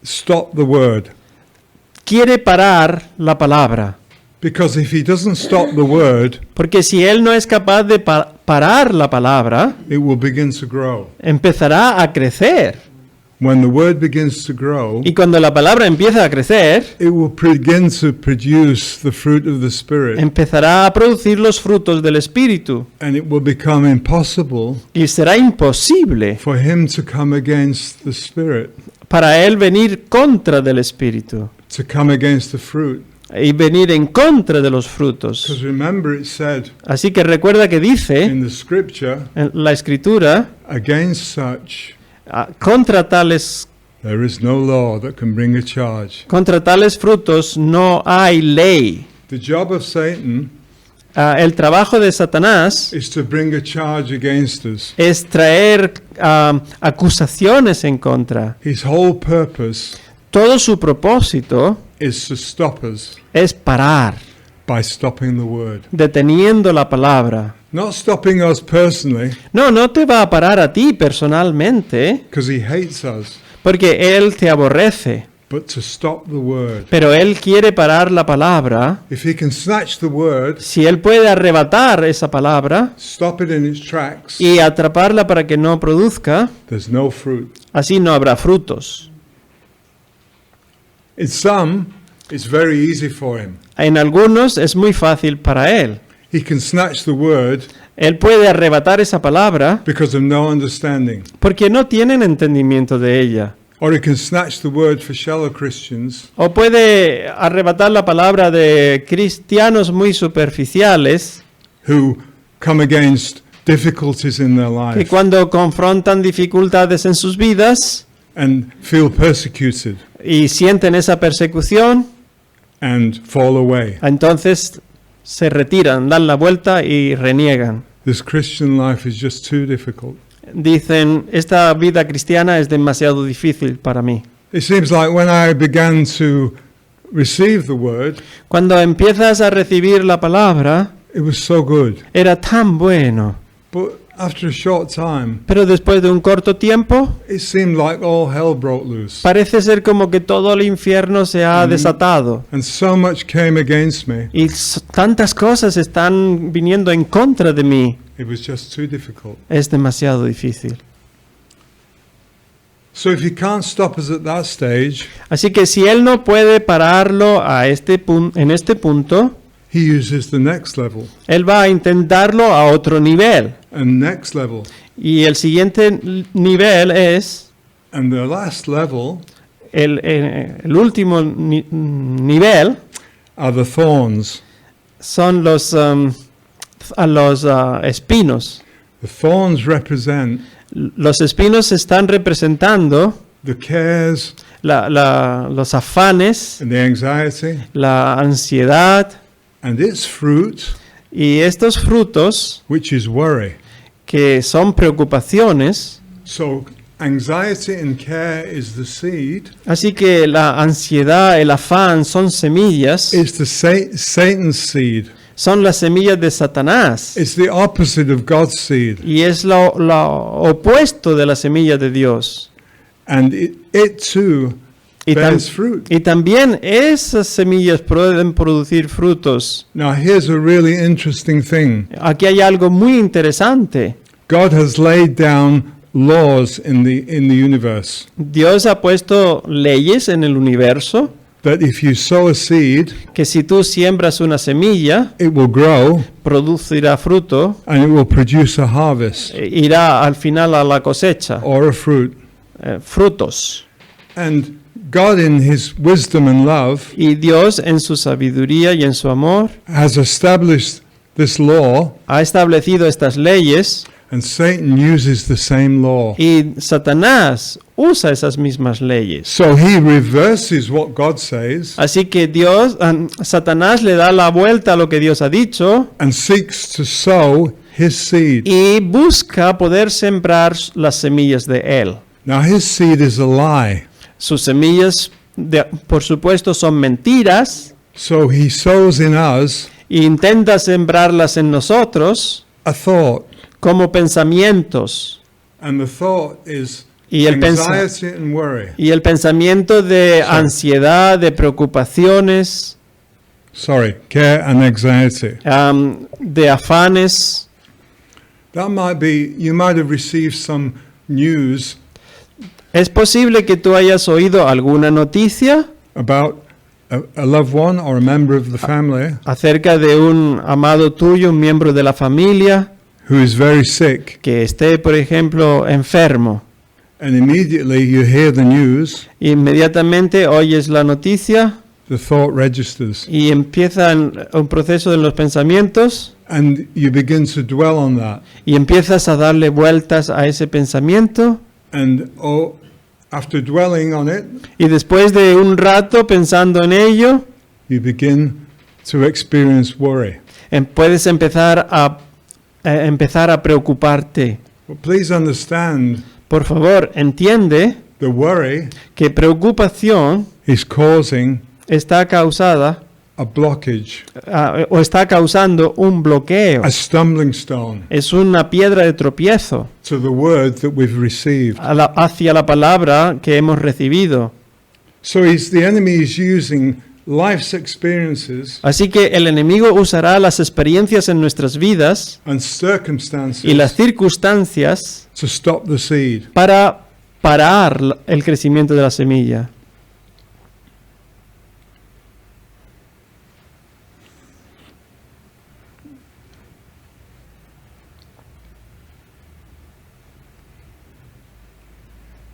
Speaker 1: stop the word.
Speaker 2: quiere parar la palabra.
Speaker 1: Because if he doesn't stop the word,
Speaker 2: Porque si él no es capaz de parar la palabra,
Speaker 1: it will begin to grow.
Speaker 2: empezará a crecer.
Speaker 1: When the word begins to grow,
Speaker 2: Y cuando la palabra empieza a crecer,
Speaker 1: it will begin to produce the fruit of the Spirit.
Speaker 2: empezará a producir los frutos del Espíritu.
Speaker 1: And it will become impossible
Speaker 2: Y será imposible
Speaker 1: for him to come against the Spirit,
Speaker 2: para él venir contra del Espíritu
Speaker 1: to come against the fruit.
Speaker 2: y venir en contra de los frutos.
Speaker 1: Because remember it said
Speaker 2: Así que recuerda que dice
Speaker 1: in the scripture,
Speaker 2: en la Escritura,
Speaker 1: against such
Speaker 2: contra tales contra tales frutos no hay ley.
Speaker 1: The job of Satan
Speaker 2: El trabajo de Satanás
Speaker 1: is to bring a charge against us.
Speaker 2: es traer acusaciones en contra.
Speaker 1: His whole purpose
Speaker 2: Todo su propósito
Speaker 1: is to stop us
Speaker 2: es parar,
Speaker 1: by stopping the word.
Speaker 2: deteniendo la palabra.
Speaker 1: Not stopping us personally,
Speaker 2: No te va a parar a ti personalmente,
Speaker 1: because he hates us,
Speaker 2: porque Él te aborrece,
Speaker 1: but to stop the word.
Speaker 2: pero Él quiere parar la palabra.
Speaker 1: If he can snatch the word,
Speaker 2: Si Él puede arrebatar esa palabra
Speaker 1: stop it in its tracks,
Speaker 2: y atraparla para que no produzca,
Speaker 1: there's no fruit.
Speaker 2: así no habrá frutos.
Speaker 1: In some, it's very easy for him.
Speaker 2: En algunos es muy fácil para Él.
Speaker 1: He can snatch the word
Speaker 2: Él puede arrebatar esa palabra
Speaker 1: because of no understanding.
Speaker 2: porque no tienen entendimiento de ella.
Speaker 1: Or he can snatch the word for shallow Christians
Speaker 2: O puede arrebatar la palabra de cristianos muy superficiales
Speaker 1: who come against difficulties in their
Speaker 2: que
Speaker 1: life
Speaker 2: cuando confrontan dificultades en sus vidas
Speaker 1: and feel persecuted
Speaker 2: y sienten esa persecución,
Speaker 1: and fall away.
Speaker 2: entonces se retiran, dan la vuelta y reniegan.
Speaker 1: This Christian life is just too difficult.
Speaker 2: Dicen, esta vida cristiana es demasiado difícil para mí.
Speaker 1: It seems like when I began to receive the word,
Speaker 2: Cuando empiezas a recibir la palabra,
Speaker 1: it was so good.
Speaker 2: era tan bueno,
Speaker 1: But after a short time,
Speaker 2: pero después de un corto tiempo,
Speaker 1: it seemed like all hell broke loose.
Speaker 2: parece ser como que todo el infierno se ha desatado.
Speaker 1: And so much came against me.
Speaker 2: Y tantas cosas están viniendo en contra de mí.
Speaker 1: It was just too difficult.
Speaker 2: Es demasiado difícil.
Speaker 1: So if he can't stop us at that stage,
Speaker 2: Así que si Él no puede pararlo a en este punto,
Speaker 1: he uses the next level
Speaker 2: Él va a intentarlo a otro nivel.
Speaker 1: and next level.
Speaker 2: Y el siguiente nivel es,
Speaker 1: And the last level
Speaker 2: el último nivel,
Speaker 1: are the thorns.
Speaker 2: son los espinos.
Speaker 1: The thorns represent
Speaker 2: Los espinos están representando
Speaker 1: the cares
Speaker 2: los afanes,
Speaker 1: and the anxiety,
Speaker 2: la ansiedad
Speaker 1: and its fruit,
Speaker 2: y estos frutos
Speaker 1: which is worry.
Speaker 2: que son preocupaciones.
Speaker 1: So anxiety and care is the seed.
Speaker 2: Así que la ansiedad, el afán son semillas,
Speaker 1: It's the Satan's seed.
Speaker 2: son las semillas de Satanás.
Speaker 1: It's the opposite of God's seed.
Speaker 2: Y es lo opuesto de la semilla de Dios.
Speaker 1: And it too
Speaker 2: Y,
Speaker 1: bears fruit.
Speaker 2: y también esas semillas pueden producir frutos.
Speaker 1: Now here's a really interesting thing.
Speaker 2: Aquí hay algo muy interesante.
Speaker 1: God has laid down laws in the universe
Speaker 2: Dios ha puesto leyes en el universo
Speaker 1: that if you sow a seed,
Speaker 2: que si tú siembras una semilla,
Speaker 1: it will grow
Speaker 2: producirá fruto,
Speaker 1: and it will produce a harvest
Speaker 2: irá al final a la cosecha,
Speaker 1: or a fruit.
Speaker 2: frutos.
Speaker 1: And God in his wisdom and love
Speaker 2: Y Dios en su sabiduría y en su amor
Speaker 1: has established this law,
Speaker 2: ha establecido estas leyes
Speaker 1: and Satan uses the same law.
Speaker 2: y Satanás usa esas mismas leyes.
Speaker 1: So he reverses what God says
Speaker 2: Así que Satanás le da la vuelta a lo que Dios ha dicho
Speaker 1: and seeks to sow his seed.
Speaker 2: y busca poder sembrar las semillas de él.
Speaker 1: Now his seed is a lie.
Speaker 2: Sus semillas, por supuesto, son mentiras
Speaker 1: So he sows in us
Speaker 2: e intenta sembrarlas en nosotros
Speaker 1: a thought,
Speaker 2: como pensamientos.
Speaker 1: and the thought is
Speaker 2: Y el,
Speaker 1: anxiety and worry.
Speaker 2: y el pensamiento de ansiedad, de preocupaciones,
Speaker 1: Sorry, care and anxiety.
Speaker 2: de afanes.
Speaker 1: That might be, you might have received some news
Speaker 2: Es posible que tú hayas oído alguna noticia
Speaker 1: about a loved one or a member of the family
Speaker 2: acerca de un amado tuyo, un miembro de la familia,
Speaker 1: who is very sick,
Speaker 2: que esté, por ejemplo, enfermo.
Speaker 1: and immediately you hear the news,
Speaker 2: Inmediatamente oyes la noticia
Speaker 1: the thought registers,
Speaker 2: y empieza un proceso en los pensamientos
Speaker 1: and you begin to dwell on that.
Speaker 2: y empiezas a darle vueltas a ese pensamiento
Speaker 1: And after dwelling on it,
Speaker 2: y después de un rato pensando en ello,
Speaker 1: you begin to experience worry.
Speaker 2: puedes empezar a preocuparte.
Speaker 1: But please understand,
Speaker 2: Por favor, entiende
Speaker 1: the worry
Speaker 2: que preocupación
Speaker 1: is causing
Speaker 2: está causada
Speaker 1: a blockage,
Speaker 2: o está causando un bloqueo.
Speaker 1: a stumbling stone
Speaker 2: Es una piedra de tropiezo
Speaker 1: to the word that we've received.
Speaker 2: hacia la palabra que hemos recibido.
Speaker 1: So the enemy is using life's experiences
Speaker 2: Así que el enemigo usará las experiencias en nuestras vidas
Speaker 1: and circumstances
Speaker 2: y las circunstancias
Speaker 1: to stop the seed.
Speaker 2: para parar el crecimiento de la semilla.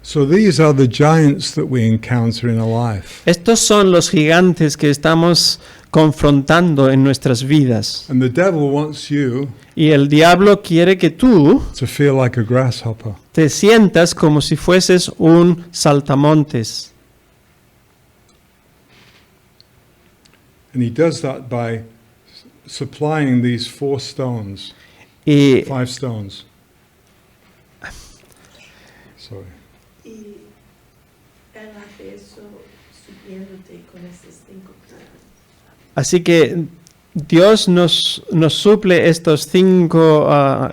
Speaker 1: So these are the giants that we encounter in our life.
Speaker 2: Estos son los gigantes que estamos confrontando en nuestras vidas.
Speaker 1: And the devil wants you
Speaker 2: Y el diablo quiere que tú
Speaker 1: to feel like a grasshopper.
Speaker 2: te sientas como si fueses un saltamontes.
Speaker 1: And he does that by supplying these 4 stones,
Speaker 2: Y
Speaker 1: 5 stones. Sorry.
Speaker 3: Y él hace eso supliéndote con esas 5 plagas.
Speaker 2: así que Dios nos suple estos 5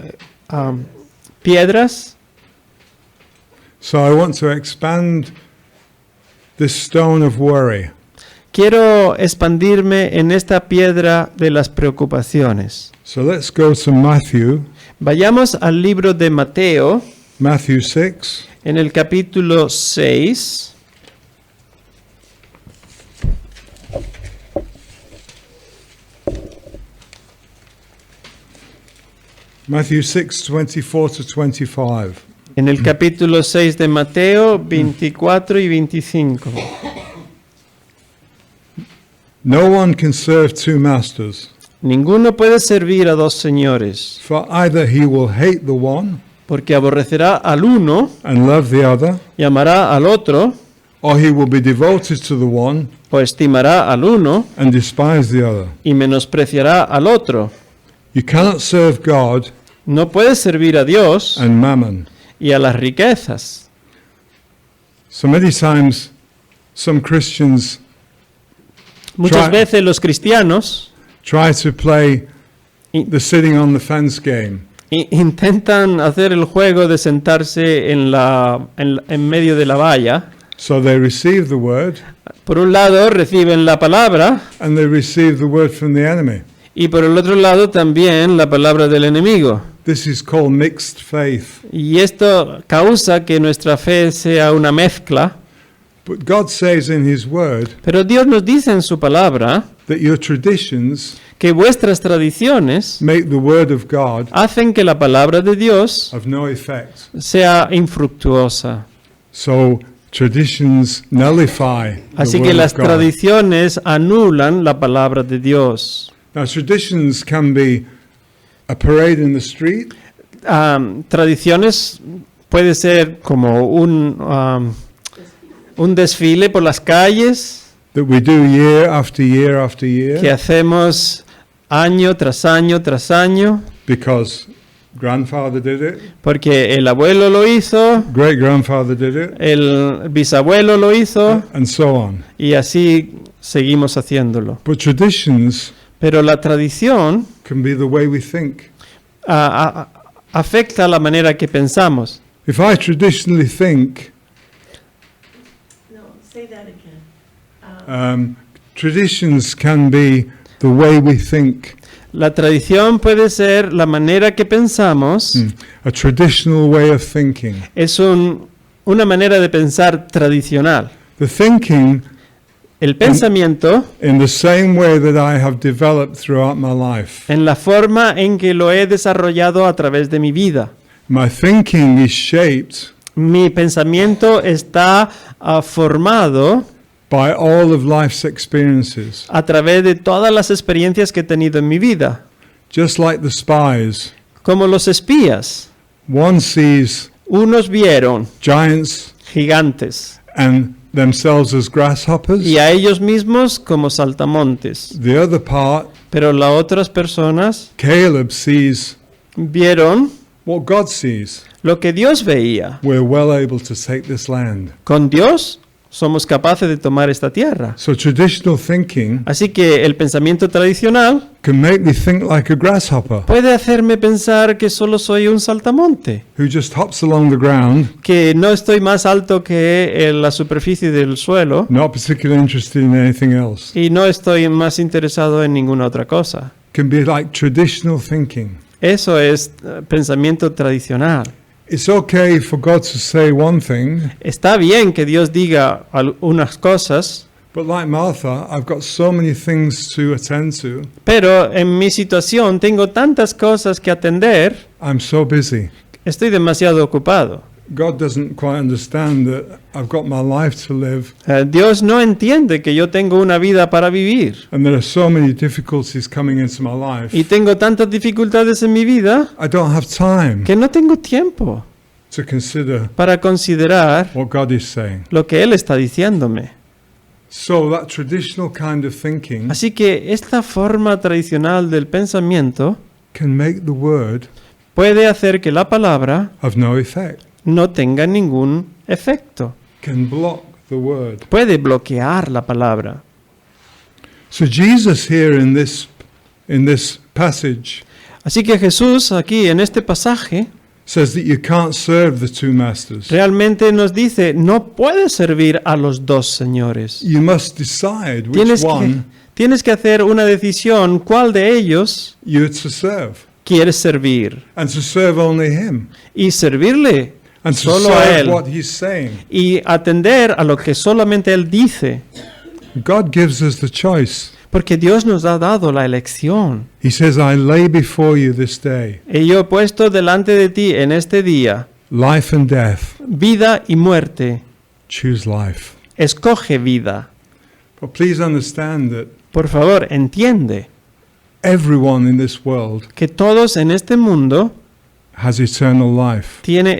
Speaker 2: piedras.
Speaker 1: So I want to expand this stone of worry.
Speaker 2: Quiero expandirme en esta piedra de las preocupaciones.
Speaker 1: So let's go to Matthew,
Speaker 2: Vayamos al libro de Mateo,
Speaker 1: Matthew 6.
Speaker 2: en el capítulo 6.
Speaker 1: Matthew 6, 24 to 25.
Speaker 2: En el capítulo 6 de Mateo, 24 y 25.
Speaker 1: No one can serve 2 masters,
Speaker 2: Ninguno puede servir a 2 señores,
Speaker 1: for either he will hate the one
Speaker 2: porque aborrecerá al uno
Speaker 1: and love the other,
Speaker 2: y amará al otro,
Speaker 1: or he will be devoted to the one
Speaker 2: o estimará al uno
Speaker 1: and despise the other.
Speaker 2: y menospreciará al otro.
Speaker 1: You cannot serve God
Speaker 2: No puede servir a Dios
Speaker 1: and mammon.
Speaker 2: y a las riquezas.
Speaker 1: So many times, some Christians
Speaker 2: Muchas
Speaker 1: Try-
Speaker 2: veces los cristianos
Speaker 1: try to play
Speaker 2: Y-
Speaker 1: the sitting on the fence game.
Speaker 2: intentan hacer el juego de sentarse en medio de la valla.
Speaker 1: So they receive the word
Speaker 2: Por un lado reciben la palabra
Speaker 1: and they receive the word from the enemy.
Speaker 2: y por el otro lado también la palabra del enemigo.
Speaker 1: This is called mixed faith.
Speaker 2: Y esto causa que nuestra fe sea una mezcla.
Speaker 1: But God says in His word
Speaker 2: Pero Dios nos dice en su palabra
Speaker 1: that your traditions
Speaker 2: que vuestras tradiciones
Speaker 1: make the word of God
Speaker 2: hacen que la palabra de Dios
Speaker 1: of no effect.
Speaker 2: sea infructuosa.
Speaker 1: So traditions nullify the
Speaker 2: Así
Speaker 1: word
Speaker 2: que las
Speaker 1: of God.
Speaker 2: tradiciones anulan la palabra de Dios.
Speaker 1: Now traditions can be a parade in the street,
Speaker 2: Tradiciones puede ser como un desfile por las calles
Speaker 1: that we do year after year after
Speaker 2: que
Speaker 1: year
Speaker 2: hacemos año tras año tras año,
Speaker 1: because grandfather did it,
Speaker 2: porque el abuelo lo hizo,
Speaker 1: great grandfather did it,
Speaker 2: el bisabuelo lo hizo
Speaker 1: and so on.
Speaker 2: y así seguimos haciéndolo.
Speaker 1: But traditions
Speaker 2: Pero la tradición
Speaker 1: can be the way we think.
Speaker 2: afecta la manera que pensamos.
Speaker 1: If I traditionally think,
Speaker 3: No, say that again.
Speaker 1: traditions can be the way we think.
Speaker 2: La tradición puede ser la manera que pensamos.
Speaker 1: A traditional way of thinking.
Speaker 2: Es una manera de pensar tradicional.
Speaker 1: The thinking
Speaker 2: El pensamiento,
Speaker 1: in the same way that I have developed throughout my life.
Speaker 2: en la forma en que lo he desarrollado a través de mi vida.
Speaker 1: My thinking is shaped
Speaker 2: Mi pensamiento está formado
Speaker 1: by all of life's experiences.
Speaker 2: a través de todas las experiencias que he tenido en mi vida.
Speaker 1: Just like the spies,
Speaker 2: Como los espías.
Speaker 1: one sees
Speaker 2: Unos vieron
Speaker 1: giants
Speaker 2: gigantes
Speaker 1: and themselves as grasshoppers.
Speaker 2: y a ellos mismos como saltamontes.
Speaker 1: The other part,
Speaker 2: Pero las otras personas
Speaker 1: Caleb sees
Speaker 2: vieron
Speaker 1: what God sees.
Speaker 2: lo que Dios veía.
Speaker 1: We're well able to take this land.
Speaker 2: Con Dios somos capaces de tomar esta tierra.
Speaker 1: So traditional thinking
Speaker 2: Así que el pensamiento tradicional
Speaker 1: can make me think like a grasshopper
Speaker 2: puede hacerme pensar que solo soy un saltamonte,
Speaker 1: who just hops along the ground,
Speaker 2: que no estoy más alto que la superficie del suelo
Speaker 1: not particularly interested in anything else.
Speaker 2: y no estoy más interesado en ninguna otra cosa.
Speaker 1: Can be like traditional thinking.
Speaker 2: Eso es pensamiento tradicional.
Speaker 1: It's okay for God to say one thing,
Speaker 2: Está bien que Dios diga unas cosas,
Speaker 1: but like Martha, I've got so many things to attend to.
Speaker 2: pero en mi situación tengo tantas cosas que atender,
Speaker 1: I'm so busy.
Speaker 2: estoy demasiado ocupado.
Speaker 1: God doesn't quite understand that I've got my life to live
Speaker 2: Dios no entiende que yo tengo una vida para vivir
Speaker 1: and there are so many difficulties coming into my life.
Speaker 2: y tengo tantas dificultades en mi vida
Speaker 1: I don't have time
Speaker 2: que no tengo tiempo
Speaker 1: to consider
Speaker 2: para considerar
Speaker 1: what God is saying.
Speaker 2: lo que Él está diciéndome.
Speaker 1: So that traditional kind of thinking
Speaker 2: Así que esta forma tradicional del pensamiento
Speaker 1: can make the word
Speaker 2: puede hacer que la palabra
Speaker 1: have no effect,
Speaker 2: no tenga ningún efecto.
Speaker 1: can block the word.
Speaker 2: Puede bloquear la palabra.
Speaker 1: So Jesus here in this passage
Speaker 2: Así que Jesús aquí en este pasaje
Speaker 1: says that you can't serve the two masters.
Speaker 2: realmente nos dice, no puedes servir a los dos señores.
Speaker 1: You must decide which
Speaker 2: Tienes que hacer una decisión cuál de ellos
Speaker 1: you're to serve,
Speaker 2: quieres servir.
Speaker 1: and to serve only him,
Speaker 2: Y servirle
Speaker 1: and to
Speaker 2: solo a
Speaker 1: serve
Speaker 2: Él.
Speaker 1: what he's saying.
Speaker 2: Y atender a lo que solamente Él dice.
Speaker 1: God gives us the choice.
Speaker 2: Porque Dios nos ha dado la elección.
Speaker 1: He says, I lay before you this day
Speaker 2: Y yo he puesto delante de ti en este día
Speaker 1: life and death.
Speaker 2: vida y muerte.
Speaker 1: Choose life.
Speaker 2: Escoge vida.
Speaker 1: But please understand that
Speaker 2: Por favor, entiende
Speaker 1: everyone in this world
Speaker 2: que todos en este mundo
Speaker 1: has eternal life.
Speaker 2: tiene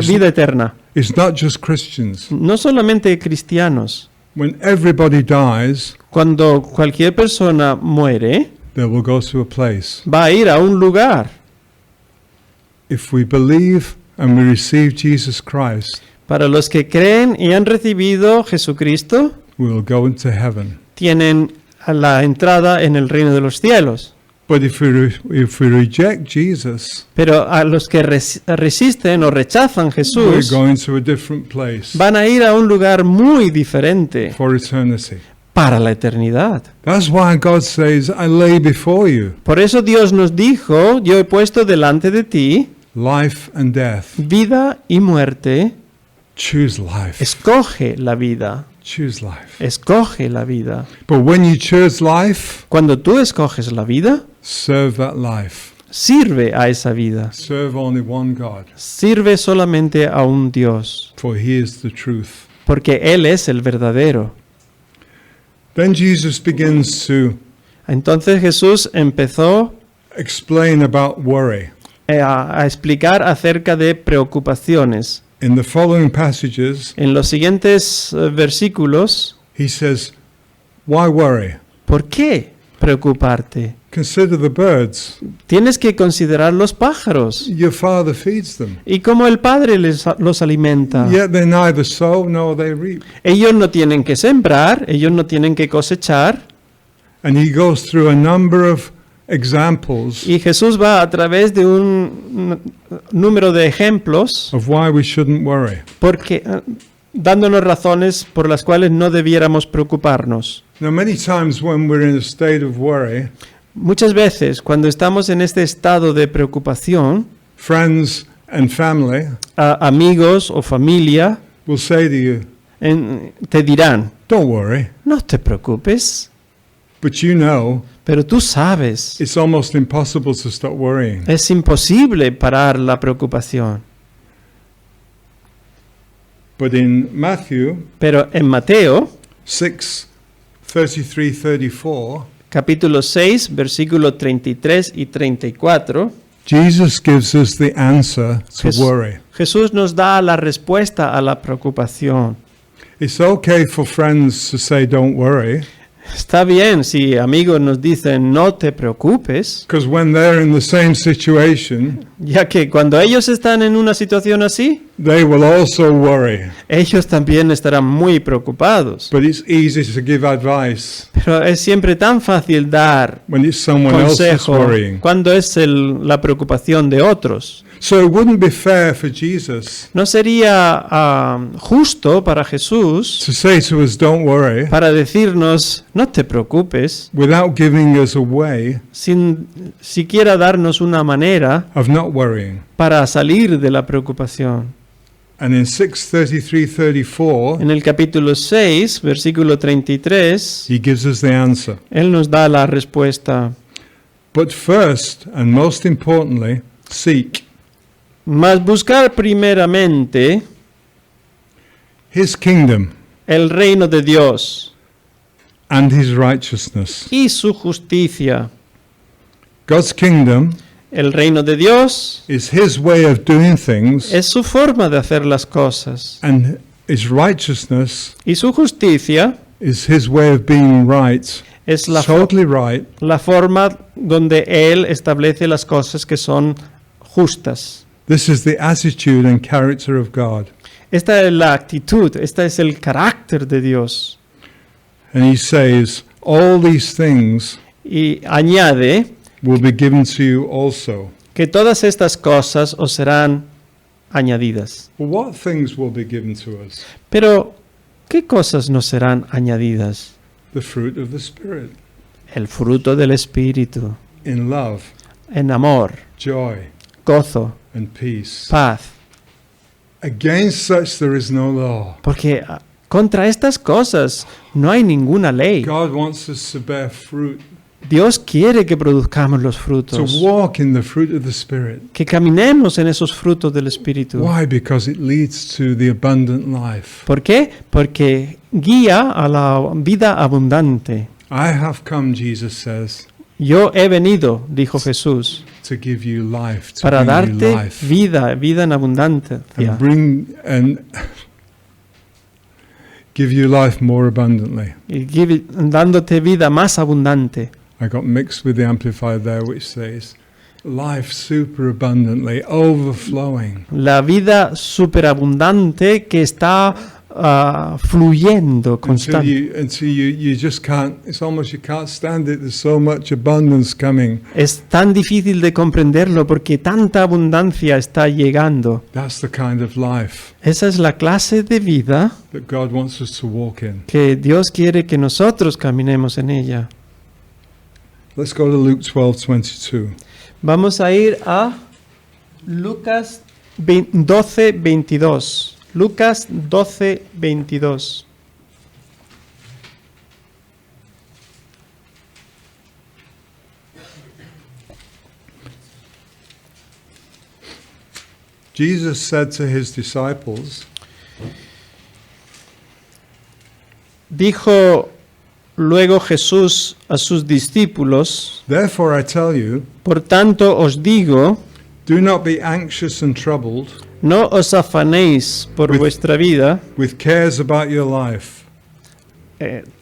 Speaker 2: vida eterna.
Speaker 1: It's not just Christians.
Speaker 2: No solamente cristianos.
Speaker 1: When everybody dies,
Speaker 2: Cuando cualquier persona muere,
Speaker 1: they will go to a place.
Speaker 2: va a ir a un lugar.
Speaker 1: If we believe and we receive Jesus Christ,
Speaker 2: Para los que creen y han recibido Jesucristo,
Speaker 1: we will go into heaven.
Speaker 2: tienen la entrada en el reino de los cielos.
Speaker 1: But if we reject Jesus,
Speaker 2: Pero a los que resisten o rechazan
Speaker 1: we're
Speaker 2: Jesús,
Speaker 1: going to a different place
Speaker 2: van a ir a un lugar muy diferente
Speaker 1: for eternity.
Speaker 2: para la eternidad.
Speaker 1: That's why God says, I lay before you
Speaker 2: Por eso Dios nos dijo, yo he puesto delante de ti
Speaker 1: life and death.
Speaker 2: vida y muerte.
Speaker 1: Choose life.
Speaker 2: Escoge la vida.
Speaker 1: Choose life.
Speaker 2: Escoge la vida.
Speaker 1: But when you choose life,
Speaker 2: Cuando tú escoges la vida,
Speaker 1: serve that life.
Speaker 2: sirve a esa vida.
Speaker 1: Serve only one God,
Speaker 2: Sirve solamente a un Dios,
Speaker 1: for he is the truth.
Speaker 2: porque Él es el verdadero.
Speaker 1: Then Jesus begins to
Speaker 2: Entonces Jesús empezó
Speaker 1: explain about worry.
Speaker 2: a explicar acerca de preocupaciones.
Speaker 1: In the following passages,
Speaker 2: En los siguientes versículos,
Speaker 1: he says, why worry?
Speaker 2: ¿por qué preocuparte?
Speaker 1: Consider the birds.
Speaker 2: Tienes que considerar los pájaros
Speaker 1: Your father feeds them.
Speaker 2: y cómo el Padre los alimenta.
Speaker 1: Yet they neither sow nor they reap.
Speaker 2: Ellos no tienen que sembrar, ellos no tienen que cosechar.
Speaker 1: And he goes through a number of examples
Speaker 2: Y Jesús va a través de un número de ejemplos
Speaker 1: of why we shouldn't worry.
Speaker 2: porque dándonos razones por las cuales no debiéramos preocuparnos.
Speaker 1: Now, many times when we're in a state of worry,
Speaker 2: Muchas veces cuando estamos en este estado de preocupación,
Speaker 1: friends and family
Speaker 2: amigos o familia
Speaker 1: will say to you,
Speaker 2: te dirán,
Speaker 1: don't worry.
Speaker 2: no te preocupes,
Speaker 1: But you know,
Speaker 2: pero tú sabes,
Speaker 1: it's almost impossible to stop worrying.
Speaker 2: es imposible parar la preocupación.
Speaker 1: But in Matthew
Speaker 2: Pero en Mateo,
Speaker 1: 6, 33, 34,
Speaker 2: capítulo 6, versículo 33 y 34,
Speaker 1: Jesus gives us the answer to worry.
Speaker 2: Jesús nos da la respuesta a la preocupación.
Speaker 1: It's okay for friends to say don't worry,
Speaker 2: Está bien si amigos nos dicen no te preocupes,
Speaker 1: because when they're in the same situation,
Speaker 2: ya que cuando ellos están en una situación así,
Speaker 1: they will also worry.
Speaker 2: ellos también estarán muy preocupados.
Speaker 1: But it's easy to give advice
Speaker 2: Pero es siempre tan fácil dar
Speaker 1: when it's someone else that's
Speaker 2: consejo
Speaker 1: worrying.
Speaker 2: cuando es la preocupación de otros.
Speaker 1: So it wouldn't be fair for Jesus
Speaker 2: No sería justo para Jesús
Speaker 1: to say to us, don't worry,
Speaker 2: para decirnos no te preocupes,
Speaker 1: without giving us a way
Speaker 2: sin siquiera darnos una manera
Speaker 1: of not worrying.
Speaker 2: para salir de la preocupación.
Speaker 1: And in 6:33-34,
Speaker 2: En el capítulo 6, versículo 33,
Speaker 1: he gives us the answer.
Speaker 2: Él nos da la respuesta.
Speaker 1: But first and most importantly, seek.
Speaker 2: Mas buscar primeramente
Speaker 1: his kingdom
Speaker 2: el reino de Dios
Speaker 1: and his righteousness.
Speaker 2: y su justicia.
Speaker 1: God's kingdom
Speaker 2: El reino de Dios
Speaker 1: is his way of doing things,
Speaker 2: es su forma de hacer las cosas.
Speaker 1: and his righteousness
Speaker 2: Y su justicia
Speaker 1: is his way of being right,
Speaker 2: es la
Speaker 1: totally right,
Speaker 2: la forma donde Él establece las cosas que son justas.
Speaker 1: This is the attitude and character of God.
Speaker 2: Esta es la actitud, este es el carácter de Dios.
Speaker 1: And he says, all these things
Speaker 2: Y añade
Speaker 1: will be given to you also.
Speaker 2: que todas estas cosas os serán añadidas.
Speaker 1: Well, what things will be given to us?
Speaker 2: Pero, ¿qué cosas nos serán añadidas?
Speaker 1: The fruit of the Spirit,
Speaker 2: El fruto del Espíritu,
Speaker 1: in love,
Speaker 2: en amor,
Speaker 1: joy,
Speaker 2: gozo,
Speaker 1: and peace.
Speaker 2: paz.
Speaker 1: Against such there is no law.
Speaker 2: Porque contra estas cosas no hay ninguna ley.
Speaker 1: God wants us to bear fruit,
Speaker 2: Dios quiere que produzcamos los
Speaker 1: to
Speaker 2: frutos,
Speaker 1: walk in the fruit of the Spirit.
Speaker 2: que caminemos en esos frutos del Espíritu.
Speaker 1: Why? Because it leads to the abundant life.
Speaker 2: ¿Por qué? Porque guía a la vida abundante.
Speaker 1: I have come, Jesus says,
Speaker 2: Yo he venido, dijo Jesús,
Speaker 1: to give you life, to
Speaker 2: para
Speaker 1: bring you
Speaker 2: darte
Speaker 1: life.
Speaker 2: vida en abundancia.
Speaker 1: And bring and give you life more abundantly.
Speaker 2: Y dándote vida más abundante.
Speaker 1: I got mixed with the Amplified there, which says, life super abundantly, overflowing.
Speaker 2: La vida superabundante que está fluyendo
Speaker 1: Until
Speaker 2: constante.
Speaker 1: you just can't, it's almost you can't stand it. There's so much abundance coming.
Speaker 2: Es tan difícil de comprenderlo porque tanta abundancia está llegando.
Speaker 1: That's the kind of life
Speaker 2: Esa es la clase de vida
Speaker 1: that God wants us to walk in.
Speaker 2: que Dios quiere que nosotros caminemos en ella.
Speaker 1: Let's go to Luke 12:22.
Speaker 2: Vamos a ir a Lucas 12:22. Lucas 12:22.
Speaker 1: Jesus said to his disciples,
Speaker 2: Dijo luego Jesús a sus discípulos,
Speaker 1: therefore I tell you,
Speaker 2: por tanto os digo,
Speaker 1: do not be anxious and troubled
Speaker 2: no os afanéis por
Speaker 1: With-
Speaker 2: vuestra vida
Speaker 1: with cares about your life,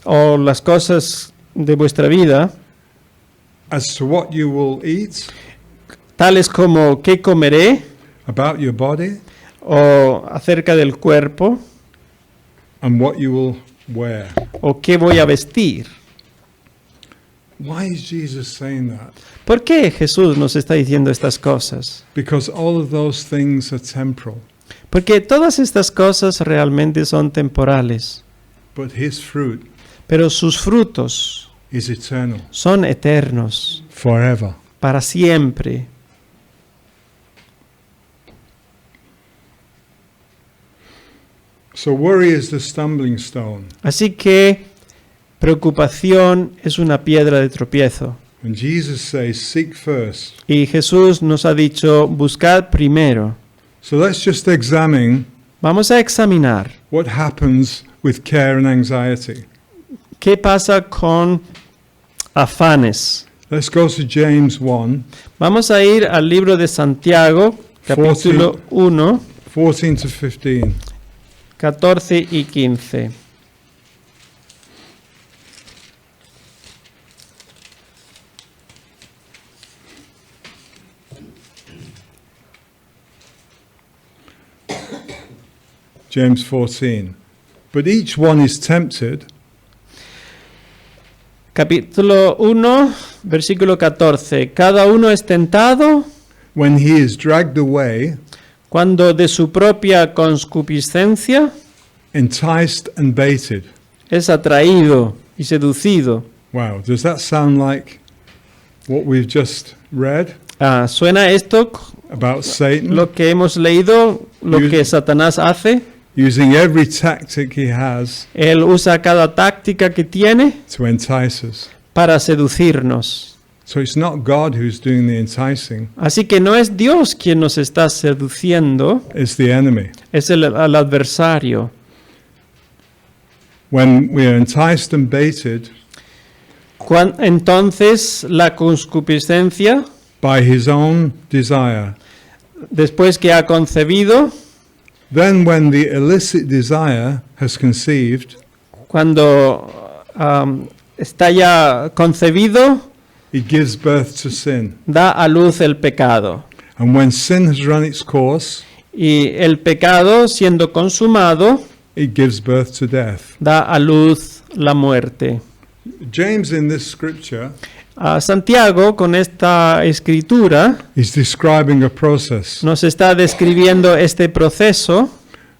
Speaker 2: o las cosas de vuestra vida,
Speaker 1: as to what you will eat,
Speaker 2: tales como qué comeré
Speaker 1: about your body,
Speaker 2: o acerca del cuerpo
Speaker 1: and what you will wear.
Speaker 2: o qué voy a vestir.
Speaker 1: Why is Jesus saying that?
Speaker 2: ¿Por qué Jesús nos está diciendo estas cosas?
Speaker 1: Because all of those things are temporal,
Speaker 2: Porque todas estas cosas realmente son temporales,
Speaker 1: but his fruit
Speaker 2: pero sus frutos
Speaker 1: is eternal,
Speaker 2: son eternos,
Speaker 1: forever.
Speaker 2: para siempre.
Speaker 1: So worry is the stumbling stone.
Speaker 2: Así que preocupación es una piedra de tropiezo.
Speaker 1: And Jesus says, seek first.
Speaker 2: Y Jesús nos ha dicho, buscad primero.
Speaker 1: So let's just examine
Speaker 2: Vamos a examinar
Speaker 1: what happens with care and anxiety.
Speaker 2: qué pasa con afanes.
Speaker 1: Let's go to James 1,
Speaker 2: Vamos a ir al libro de Santiago, capítulo 1,
Speaker 1: 14 to 15.
Speaker 2: 14 y 15.
Speaker 1: James 14. But each one is tempted
Speaker 2: Capítulo 1, versículo 14. Cada uno es tentado
Speaker 1: when he is dragged away,
Speaker 2: cuando de su propia concupiscencia
Speaker 1: enticed and baited.
Speaker 2: es atraído y seducido.
Speaker 1: Wow, does that sound like what we've just read
Speaker 2: ¿Suena esto
Speaker 1: about Satan
Speaker 2: lo que hemos leído, lo que Satanás hace?
Speaker 1: using every tactic he has
Speaker 2: Él usa cada táctica que tiene
Speaker 1: to entice us,
Speaker 2: para seducirnos,
Speaker 1: So it's not God who's doing the enticing,
Speaker 2: Así que no es Dios quien nos está seduciendo,
Speaker 1: it's the enemy.
Speaker 2: es el adversario.
Speaker 1: When we are enticed and baited
Speaker 2: Entonces la concupiscencia,
Speaker 1: by his own desire,
Speaker 2: después que ha concebido,
Speaker 1: then when the illicit desire has conceived,
Speaker 2: cuando está ya concebido,
Speaker 1: it gives birth to sin.
Speaker 2: da a luz el pecado.
Speaker 1: And when sin has run its course,
Speaker 2: Y el pecado, siendo consumado,
Speaker 1: it gives birth to death.
Speaker 2: da a luz la muerte.
Speaker 1: James in this scripture
Speaker 2: Santiago, con esta escritura,
Speaker 1: is describing a process.
Speaker 2: nos está describiendo este proceso.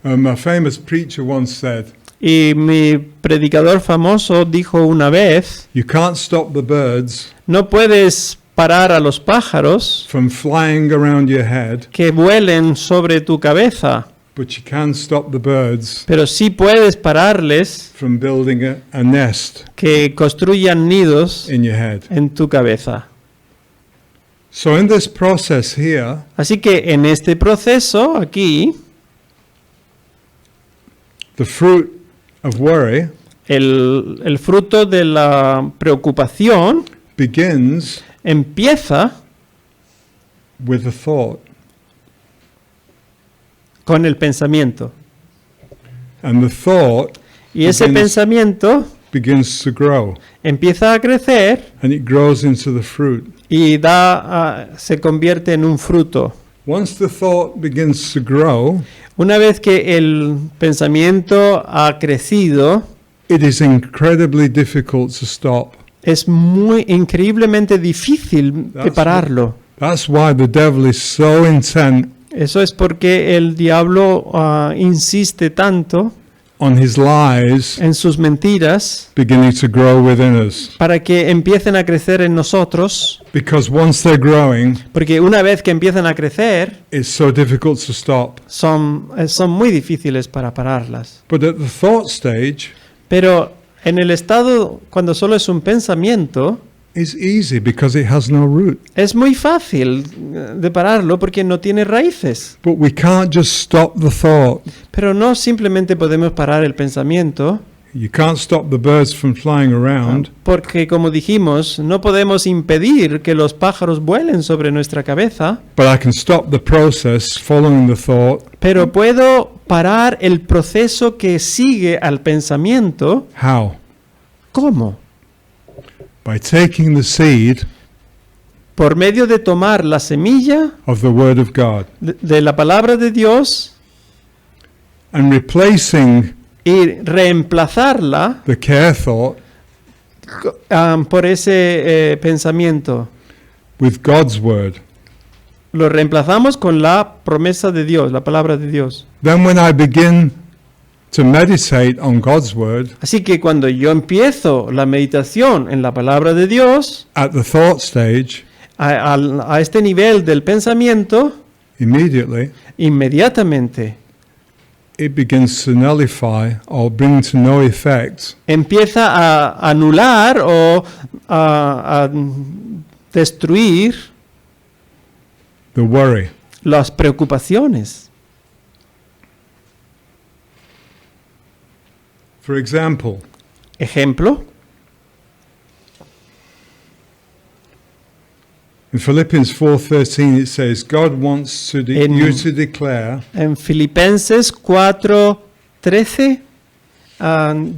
Speaker 1: A famous preacher once said,
Speaker 2: Y mi predicador famoso dijo una vez,
Speaker 1: you can't stop the birds
Speaker 2: no puedes parar a los pájaros
Speaker 1: from flying around your head,
Speaker 2: que vuelen sobre tu cabeza,
Speaker 1: but you can stop the birds
Speaker 2: pero sí puedes pararles
Speaker 1: from building a nest
Speaker 2: que construyan nidos
Speaker 1: in your head.
Speaker 2: en tu cabeza.
Speaker 1: So in this process here,
Speaker 2: Así que en este proceso aquí,
Speaker 1: the fruit of worry
Speaker 2: el fruto de la preocupación
Speaker 1: begins
Speaker 2: empieza
Speaker 1: with a thought,
Speaker 2: con el pensamiento.
Speaker 1: and the thought
Speaker 2: Y ese
Speaker 1: begins-
Speaker 2: pensamiento
Speaker 1: begins to grow,
Speaker 2: empieza a crecer
Speaker 1: and it grows into the fruit.
Speaker 2: y se convierte en un fruto.
Speaker 1: Once the thought begins to grow,
Speaker 2: Una vez que el pensamiento ha crecido,
Speaker 1: it is incredibly difficult to stop.
Speaker 2: es muy increíblemente difícil de
Speaker 1: That's
Speaker 2: pararlo.
Speaker 1: That's why the devil is so intent
Speaker 2: Eso es porque el diablo insiste tanto
Speaker 1: on his lies
Speaker 2: en sus mentiras
Speaker 1: beginning to grow within us.
Speaker 2: para que empiecen a crecer en nosotros,
Speaker 1: Because once they're growing,
Speaker 2: porque una vez que empiezan a crecer,
Speaker 1: it's so difficult to stop.
Speaker 2: son muy difíciles para pararlas.
Speaker 1: But at the thought stage,
Speaker 2: Pero en el estado, cuando solo es un pensamiento,
Speaker 1: it's easy because it has no root.
Speaker 2: es muy fácil de pararlo porque no tiene raíces.
Speaker 1: But we can't just stop the thought.
Speaker 2: Pero no simplemente podemos parar el pensamiento,
Speaker 1: You can't stop the birds from flying around.
Speaker 2: porque como dijimos, no podemos impedir que los pájaros vuelen sobre nuestra cabeza,
Speaker 1: But I can stop the process following the thought.
Speaker 2: pero puedo parar el proceso que sigue al pensamiento.
Speaker 1: How?
Speaker 2: ¿Cómo?
Speaker 1: By taking the seed
Speaker 2: Por medio de tomar la semilla
Speaker 1: of the Word of God
Speaker 2: de la palabra de Dios
Speaker 1: and replacing
Speaker 2: y reemplazarla
Speaker 1: the care thought
Speaker 2: por ese pensamiento.
Speaker 1: with God's Word.
Speaker 2: Lo reemplazamos con la promesa de Dios, la palabra de Dios.
Speaker 1: Then when I begin to meditate on God's Word
Speaker 2: Así que cuando yo empiezo la meditación en la palabra de Dios,
Speaker 1: at the thought stage,
Speaker 2: a este nivel del pensamiento,
Speaker 1: immediately
Speaker 2: inmediatamente
Speaker 1: it begins to nullify or bring to no effect
Speaker 2: empieza a anular o a destruir
Speaker 1: the worry.
Speaker 2: las preocupaciones.
Speaker 1: For example,
Speaker 2: Ejemplo,
Speaker 1: in Philippians 4:13 it says God wants to
Speaker 2: En-
Speaker 1: you to declare
Speaker 2: en Filipenses 4:13,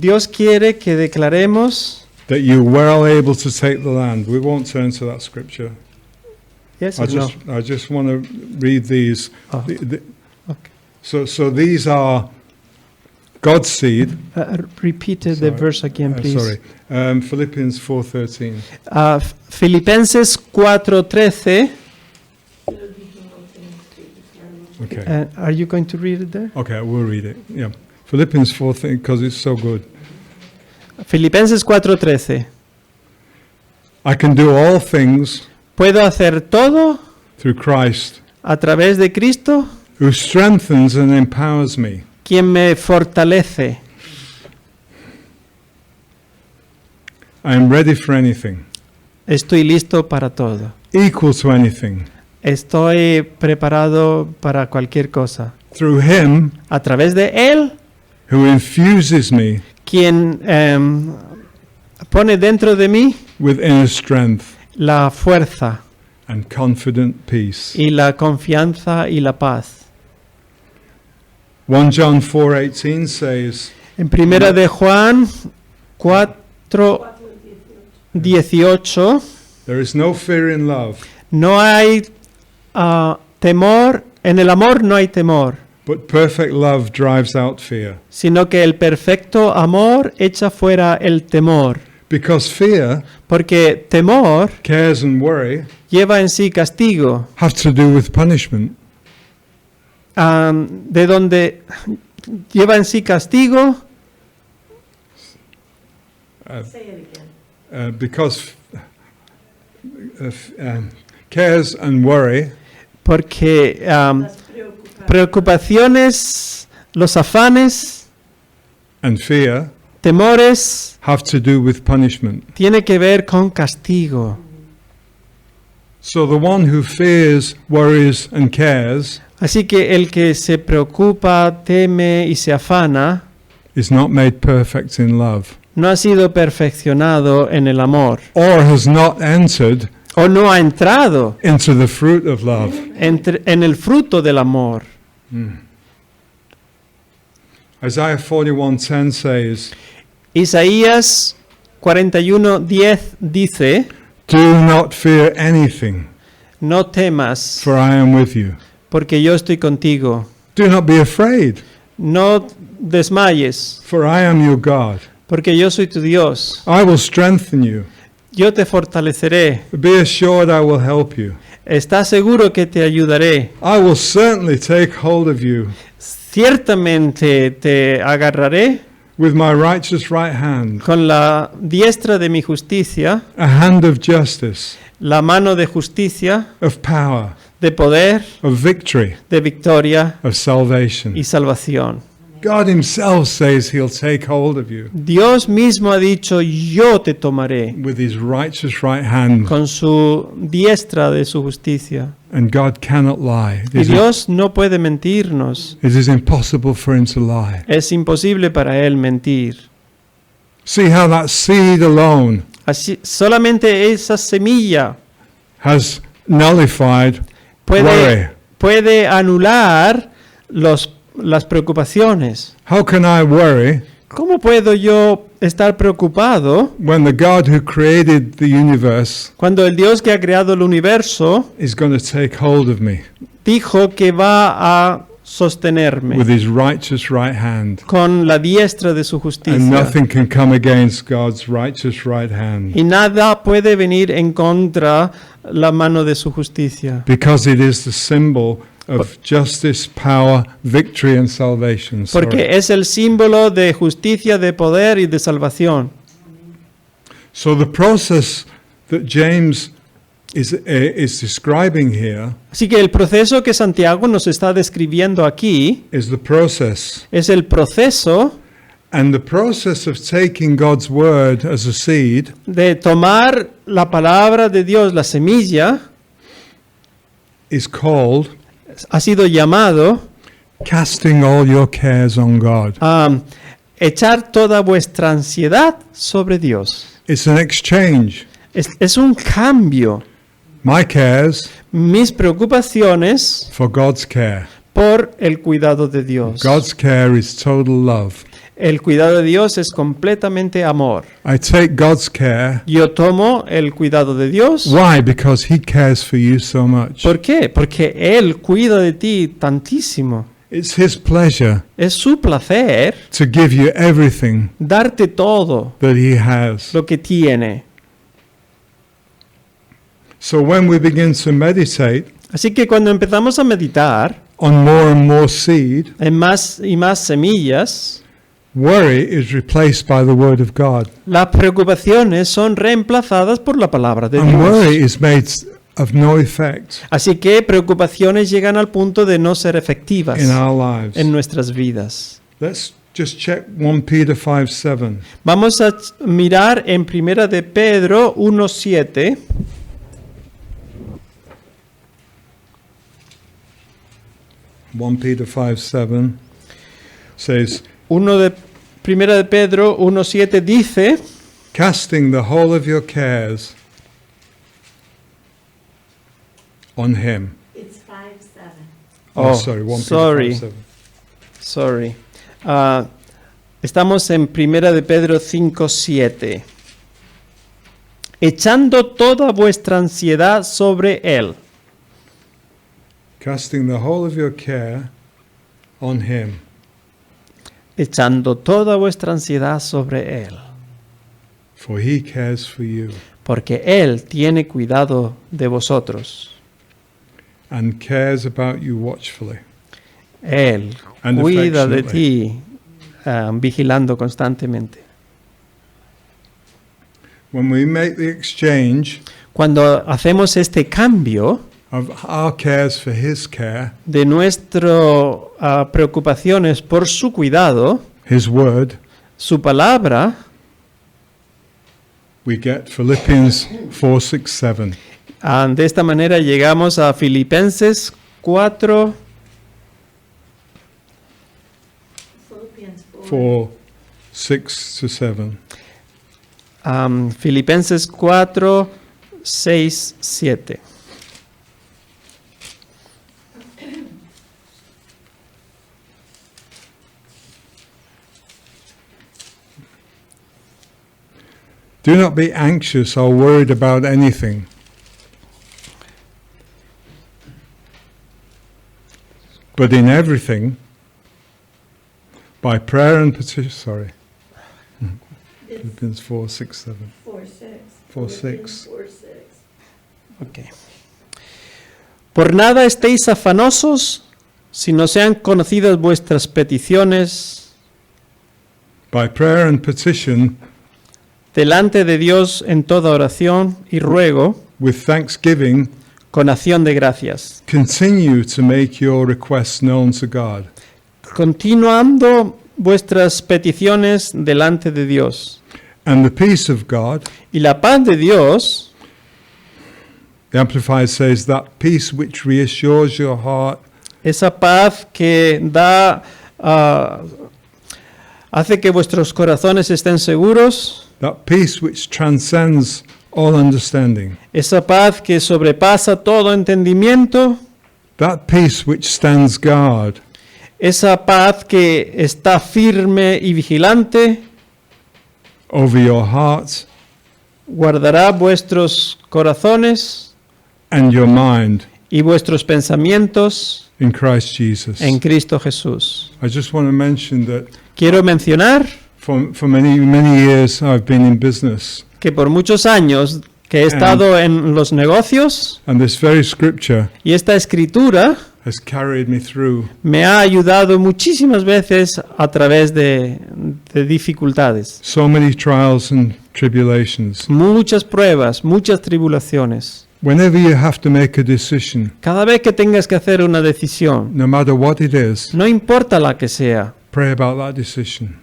Speaker 2: Dios quiere que declaremos.
Speaker 1: that you're well able to take the land. We won't turn to that scripture.
Speaker 2: Yes
Speaker 1: I
Speaker 2: or no?
Speaker 1: just want to read these.
Speaker 2: Oh. Okay.
Speaker 1: So these are God's seed.
Speaker 2: Repeat the
Speaker 1: Sorry.
Speaker 2: verse again, please.
Speaker 1: Sorry, Philippians 4:13.
Speaker 2: Filipenses 4:13.
Speaker 1: Okay.
Speaker 2: Are you going to read it there?
Speaker 1: Okay, we'll read it. Yeah, Philippians 4:13 because it's so good.
Speaker 2: Filipenses 4:13.
Speaker 1: I can do all things
Speaker 2: Puedo hacer todo
Speaker 1: through Christ
Speaker 2: a través de Cristo,
Speaker 1: who strengthens and empowers me.
Speaker 2: quien me fortalece.
Speaker 1: I am ready for anything.
Speaker 2: Estoy listo para todo.
Speaker 1: equal to anything.
Speaker 2: Estoy preparado para cualquier cosa.
Speaker 1: Through Him
Speaker 2: A través de Él,
Speaker 1: who infuses me
Speaker 2: quien pone dentro de mí
Speaker 1: with inner strength
Speaker 2: la fuerza
Speaker 1: and confident peace.
Speaker 2: y la confianza y la paz.
Speaker 1: 1 John 4:18 says,
Speaker 2: En primera de Juan 4:18
Speaker 1: there is no fear in love,
Speaker 2: no hay temor, en el amor no hay temor,
Speaker 1: but perfect love drives out fear.
Speaker 2: sino que el perfecto amor echa fuera el temor,
Speaker 1: Because fear,
Speaker 2: porque temor
Speaker 1: cares and worry
Speaker 2: lleva en sí castigo,
Speaker 1: have to do with punishment.
Speaker 2: de donde lleva en sí castigo,
Speaker 3: Say it again.
Speaker 1: Because cares and worry
Speaker 2: porque
Speaker 3: Las preocupaciones.
Speaker 2: preocupaciones, los afanes,
Speaker 1: and fear
Speaker 2: temores,
Speaker 1: have to do with punishment.
Speaker 2: tiene que ver con castigo.
Speaker 1: So the one who fears, worries and cares
Speaker 2: Así que el que se preocupa, teme y se afana,
Speaker 1: is not made perfect in love,
Speaker 2: no ha sido perfeccionado en el amor,
Speaker 1: or has not entered
Speaker 2: o no ha entrado
Speaker 1: into the fruit of love.
Speaker 2: en el fruto del amor.
Speaker 1: Isaiah 41:10 says,
Speaker 2: Isaías 41:10 dice,
Speaker 1: "Do not fear anything,
Speaker 2: no temas,
Speaker 1: for I am with you.
Speaker 2: porque yo estoy contigo.
Speaker 1: Do not be afraid,
Speaker 2: No desmayes,
Speaker 1: for I am your God.
Speaker 2: porque yo soy tu Dios.
Speaker 1: I will strengthen you.
Speaker 2: Yo te fortaleceré.
Speaker 1: Be assured I will help you.
Speaker 2: Estás seguro que te ayudaré.
Speaker 1: I will certainly take hold of you
Speaker 2: Ciertamente te agarraré
Speaker 1: with my righteous right hand,
Speaker 2: con la diestra de mi justicia,
Speaker 1: a hand of justice,
Speaker 2: la mano de justicia,
Speaker 1: of power,
Speaker 2: de poder,
Speaker 1: of victory,
Speaker 2: de victoria
Speaker 1: of salvation."
Speaker 2: y salvación.
Speaker 1: God himself says he'll take hold of you
Speaker 2: Dios mismo ha dicho, yo te tomaré
Speaker 1: with his righteous right hand,
Speaker 2: con su diestra de su justicia.
Speaker 1: and God cannot lie.
Speaker 2: Y Dios no puede mentirnos.
Speaker 1: It is impossible for him to lie.
Speaker 2: Es imposible para Él mentir.
Speaker 1: See how that seed alone
Speaker 2: Así, solamente esa semilla
Speaker 1: has nullified worry.
Speaker 2: puede anular las preocupaciones.
Speaker 1: How can I worry
Speaker 2: ¿Cómo puedo yo estar preocupado
Speaker 1: when the God who created the universe
Speaker 2: cuando el Dios que ha creado el universo
Speaker 1: is going to take hold of me
Speaker 2: dijo que va a sostenerme
Speaker 1: with his righteous right hand?
Speaker 2: con la diestra de su
Speaker 1: And
Speaker 2: justicia?
Speaker 1: nothing can come against God's righteous right hand,
Speaker 2: Y nada puede venir en contra la mano de su justicia.
Speaker 1: because it is the symbol of justice, power, victory and salvation. Sorry.
Speaker 2: Porque es el símbolo de justicia, de poder y de salvación.
Speaker 1: So the process that James is describing here
Speaker 2: Así que el proceso que Santiago nos está describiendo aquí
Speaker 1: is the process.
Speaker 2: es el proceso
Speaker 1: And the process of taking God's word as a seed
Speaker 2: de tomar la palabra de Dios, la semilla,
Speaker 1: is called
Speaker 2: ha sido llamado
Speaker 1: casting all your cares on God.
Speaker 2: a echar toda vuestra ansiedad sobre Dios.
Speaker 1: It's an exchange.
Speaker 2: Es un cambio.
Speaker 1: My cares
Speaker 2: Mis preocupaciones
Speaker 1: for God's care.
Speaker 2: por el cuidado de Dios.
Speaker 1: God's care is total love.
Speaker 2: El cuidado de Dios es completamente amor.
Speaker 1: I take God's care.
Speaker 2: Yo tomo el cuidado de Dios.
Speaker 1: Why? Because he cares for you so much.
Speaker 2: ¿Por qué? Porque Él cuida de ti tantísimo.
Speaker 1: It's his pleasure
Speaker 2: Es su placer
Speaker 1: to give you everything
Speaker 2: darte todo
Speaker 1: that he has.
Speaker 2: lo que tiene.
Speaker 1: So when we begin to meditate
Speaker 2: Así que cuando empezamos a meditar
Speaker 1: on more and more seed,
Speaker 2: en más y más semillas,
Speaker 1: worry is replaced by the word of God.
Speaker 2: las preocupaciones son reemplazadas por la palabra de
Speaker 1: And worry
Speaker 2: Dios.
Speaker 1: is made of no effect
Speaker 2: Así que preocupaciones llegan al punto de no ser efectivas
Speaker 1: in our lives.
Speaker 2: en nuestras vidas.
Speaker 1: Let's just check 1 Peter 5:7.
Speaker 2: Vamos a mirar en Primera de Pedro 1:7.
Speaker 1: Peter 5:7 says,
Speaker 2: Primera de Pedro 1:7 dice,
Speaker 1: casting the whole of your cares on him.
Speaker 3: It's 5:7.
Speaker 2: Oh,
Speaker 1: Sorry, 1
Speaker 2: sorry.
Speaker 1: Peter 5:7.
Speaker 2: sorry. Estamos en Primera de Pedro 5:7. Echando toda vuestra ansiedad sobre él.
Speaker 1: Casting the whole of your care on him.
Speaker 2: Echando toda vuestra ansiedad sobre él.
Speaker 1: For he cares for you.
Speaker 2: Porque él tiene cuidado de vosotros.
Speaker 1: And cares about you watchfully.
Speaker 2: Él
Speaker 1: And
Speaker 2: cuida de
Speaker 1: affectionately.
Speaker 2: ti, vigilando constantemente.
Speaker 1: When we make the exchange
Speaker 2: Cuando hacemos este cambio
Speaker 1: of our cares for his care,
Speaker 2: de nuestras preocupaciones por su cuidado,
Speaker 1: his word,
Speaker 2: su palabra,
Speaker 1: we get Philippians 4:6-7.
Speaker 2: de esta manera llegamos a Filipenses 4,
Speaker 3: Philippians 4.
Speaker 1: 4:6-7.
Speaker 2: Filipenses 4, 6, 7.
Speaker 1: Do not be anxious or worried about anything. But in everything, by prayer and petition,
Speaker 3: It's
Speaker 1: Philippians 4:6-7.
Speaker 3: 4:6.
Speaker 1: 4:6.
Speaker 3: 4:6.
Speaker 2: Ok. Por nada estéis afanosos, si no sean conocidas vuestras peticiones
Speaker 1: By prayer and petition,
Speaker 2: delante de Dios en toda oración y ruego,
Speaker 1: with thanksgiving,
Speaker 2: con acción de gracias.
Speaker 1: continue to make your requests known to God.
Speaker 2: Continuando vuestras peticiones delante de Dios.
Speaker 1: And the peace of God,
Speaker 2: Y la paz de Dios,
Speaker 1: the Amplified says, that peace which reassures your heart
Speaker 2: esa paz que da, hace que vuestros corazones estén seguros,
Speaker 1: that peace which transcends all understanding,
Speaker 2: esa paz que sobrepasa todo entendimiento,
Speaker 1: that peace which stands guard
Speaker 2: esa paz que está firme y vigilante,
Speaker 1: over your heart
Speaker 2: guardará vuestros corazones
Speaker 1: and your mind
Speaker 2: y vuestros pensamientos
Speaker 1: in Christ Jesus.
Speaker 2: en Cristo Jesús.
Speaker 1: I just want to mention that
Speaker 2: Quiero mencionar
Speaker 1: for many years I've been in business,
Speaker 2: que por muchos años que he estado en los negocios
Speaker 1: and this very scripture
Speaker 2: y esta escritura
Speaker 1: has carried me through
Speaker 2: me ha ayudado muchísimas veces a través de dificultades,
Speaker 1: so many trials and tribulations.
Speaker 2: muchas pruebas, muchas tribulaciones.
Speaker 1: Whenever you have to make a decision,
Speaker 2: Cada vez que tengas que hacer una decisión,
Speaker 1: no matter what it is,
Speaker 2: no importa la que sea,
Speaker 1: pray about that decision.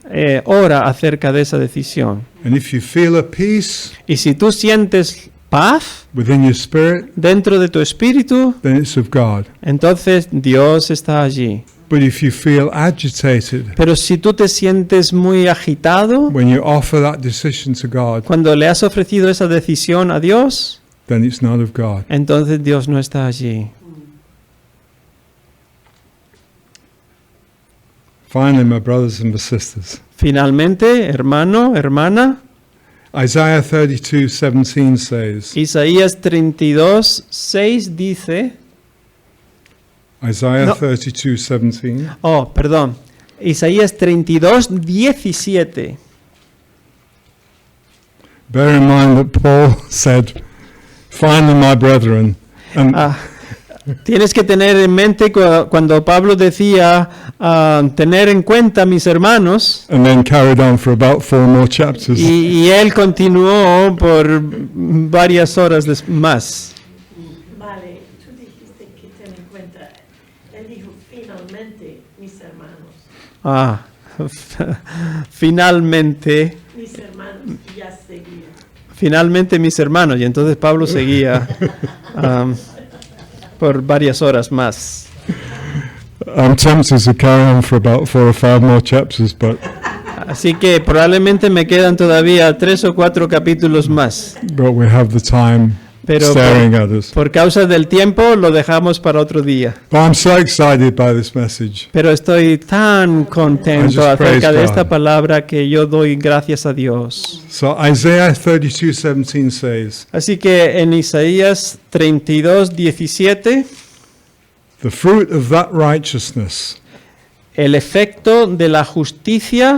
Speaker 2: ora acerca de esa decisión.
Speaker 1: And if you feel a peace
Speaker 2: Y si tú sientes paz
Speaker 1: within your spirit,
Speaker 2: dentro de tu espíritu,
Speaker 1: then it's of God.
Speaker 2: entonces Dios está allí.
Speaker 1: But if you feel agitated
Speaker 2: Pero si tú te sientes muy agitado,
Speaker 1: when you offer that decision to God,
Speaker 2: cuando le has ofrecido esa decisión a Dios,
Speaker 1: then it's not of God.
Speaker 2: entonces Dios no está allí.
Speaker 1: Finally, my brothers and my sisters,
Speaker 2: Finalmente, hermano, hermana,
Speaker 1: Isaiah 32:17 says,
Speaker 2: Isaías 32, 6 dice,
Speaker 1: Isaiah
Speaker 2: No.
Speaker 1: 32:17,
Speaker 2: perdón, Isaías 32, 17.
Speaker 1: bear in mind that Paul said, finally, my brethren, and
Speaker 2: Tienes que tener en mente cuando Pablo decía tener en cuenta mis hermanos,
Speaker 1: and then carried on for about 4 more chapters.
Speaker 2: y él continuó por varias horas más.
Speaker 3: Vale, tú dijiste que ten en cuenta. Él dijo finalmente, mis hermanos.
Speaker 2: finalmente
Speaker 3: mis hermanos ya seguían.
Speaker 2: mis hermanos, y entonces Pablo seguía por varias horas más.
Speaker 1: I'm tempted to carry on for about 4 or 5 more chapters, but
Speaker 2: Así que probablemente me quedan todavía 3 o 4 capítulos más,
Speaker 1: we have the time
Speaker 2: pero
Speaker 1: staring at us.
Speaker 2: por causa del tiempo lo dejamos para otro día.
Speaker 1: But I'm so excited by this message.
Speaker 2: Pero estoy tan
Speaker 1: I
Speaker 2: contento
Speaker 1: just
Speaker 2: acerca
Speaker 1: praise
Speaker 2: de esta
Speaker 1: God.
Speaker 2: palabra que yo doy gracias a Dios.
Speaker 1: So Isaiah 32:17 says,
Speaker 2: Así que en Isaías 32:17,
Speaker 1: "The fruit of that righteousness
Speaker 2: el efecto de la justicia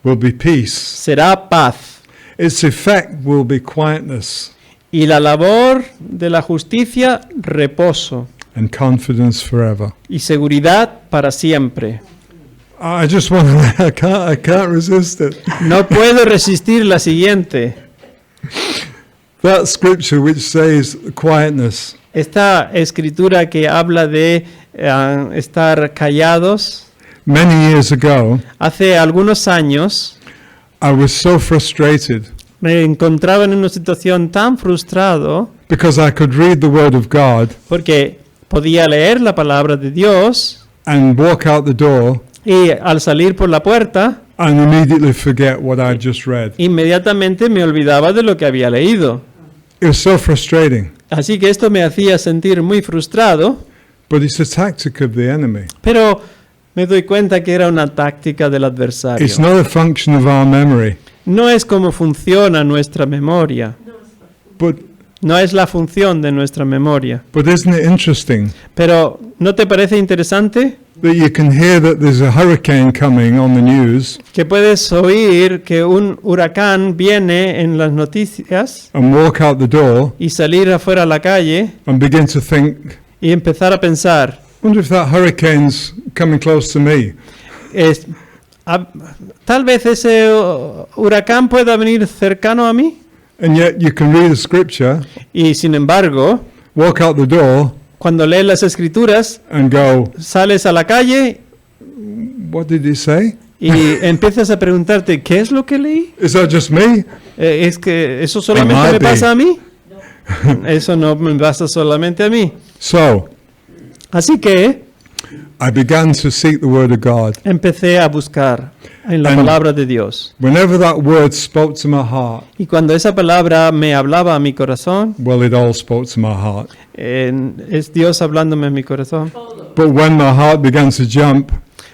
Speaker 1: will be peace.
Speaker 2: será paz,
Speaker 1: Its effect will be quietness
Speaker 2: y la labor de la justicia reposo,
Speaker 1: and confidence forever."
Speaker 2: y seguridad para siempre.
Speaker 1: I just want to, I can't resist it.
Speaker 2: No puedo resistir la siguiente.
Speaker 1: That scripture which says quietness,
Speaker 2: Esta escritura que habla de estar callados.
Speaker 1: many years ago,
Speaker 2: Hace algunos años
Speaker 1: I was so frustrated
Speaker 2: me encontraba en una situación tan frustrado
Speaker 1: because I could read the Word of God
Speaker 2: porque podía leer la palabra de Dios
Speaker 1: and walk out the door
Speaker 2: y al salir por la puerta
Speaker 1: and immediately forget what I just read.
Speaker 2: inmediatamente me olvidaba de lo que había leído.
Speaker 1: It was so frustrating,
Speaker 2: Así que esto me hacía sentir muy frustrado,
Speaker 1: but it's a tactic of the enemy.
Speaker 2: pero me doy cuenta que era una táctica del adversario.
Speaker 1: It's not a function of our memory,
Speaker 2: No es como funciona nuestra memoria,
Speaker 1: but
Speaker 2: no es la función de nuestra memoria.
Speaker 1: isn't it interesting
Speaker 2: Pero ¿no te parece interesante
Speaker 1: that you can hear that there's a hurricane coming on the news
Speaker 2: que puedes oír que un huracán viene en las noticias
Speaker 1: and walk out the door
Speaker 2: y salir afuera a la calle
Speaker 1: and begin to think,
Speaker 2: y empezar a pensar,
Speaker 1: wonder if that hurricane's coming close to me?
Speaker 2: es- tal vez ese huracán pueda venir cercano a mí?
Speaker 1: And yet you can read a scripture,
Speaker 2: Y sin embargo,
Speaker 1: walk out the door
Speaker 2: cuando lees las escrituras,
Speaker 1: and go,
Speaker 2: sales a la calle
Speaker 1: what did it say?
Speaker 2: y empiezas a preguntarte, ¿qué es lo que leí?
Speaker 1: Is that just me?
Speaker 2: ¿Es que eso solamente
Speaker 1: might
Speaker 2: me
Speaker 1: be.
Speaker 2: pasa a mí? Eso no me pasa solamente a mí.
Speaker 1: So
Speaker 2: Así que
Speaker 1: I began to seek the word of God.
Speaker 2: empecé a buscar en la
Speaker 1: And-
Speaker 2: palabra de Dios.
Speaker 1: Whenever that word spoke to my heart,
Speaker 2: Y cuando esa palabra me hablaba a mi corazón,
Speaker 1: well, it all spoke to my heart.
Speaker 2: es Dios hablándome a mi corazón.
Speaker 1: But when my heart began to jump,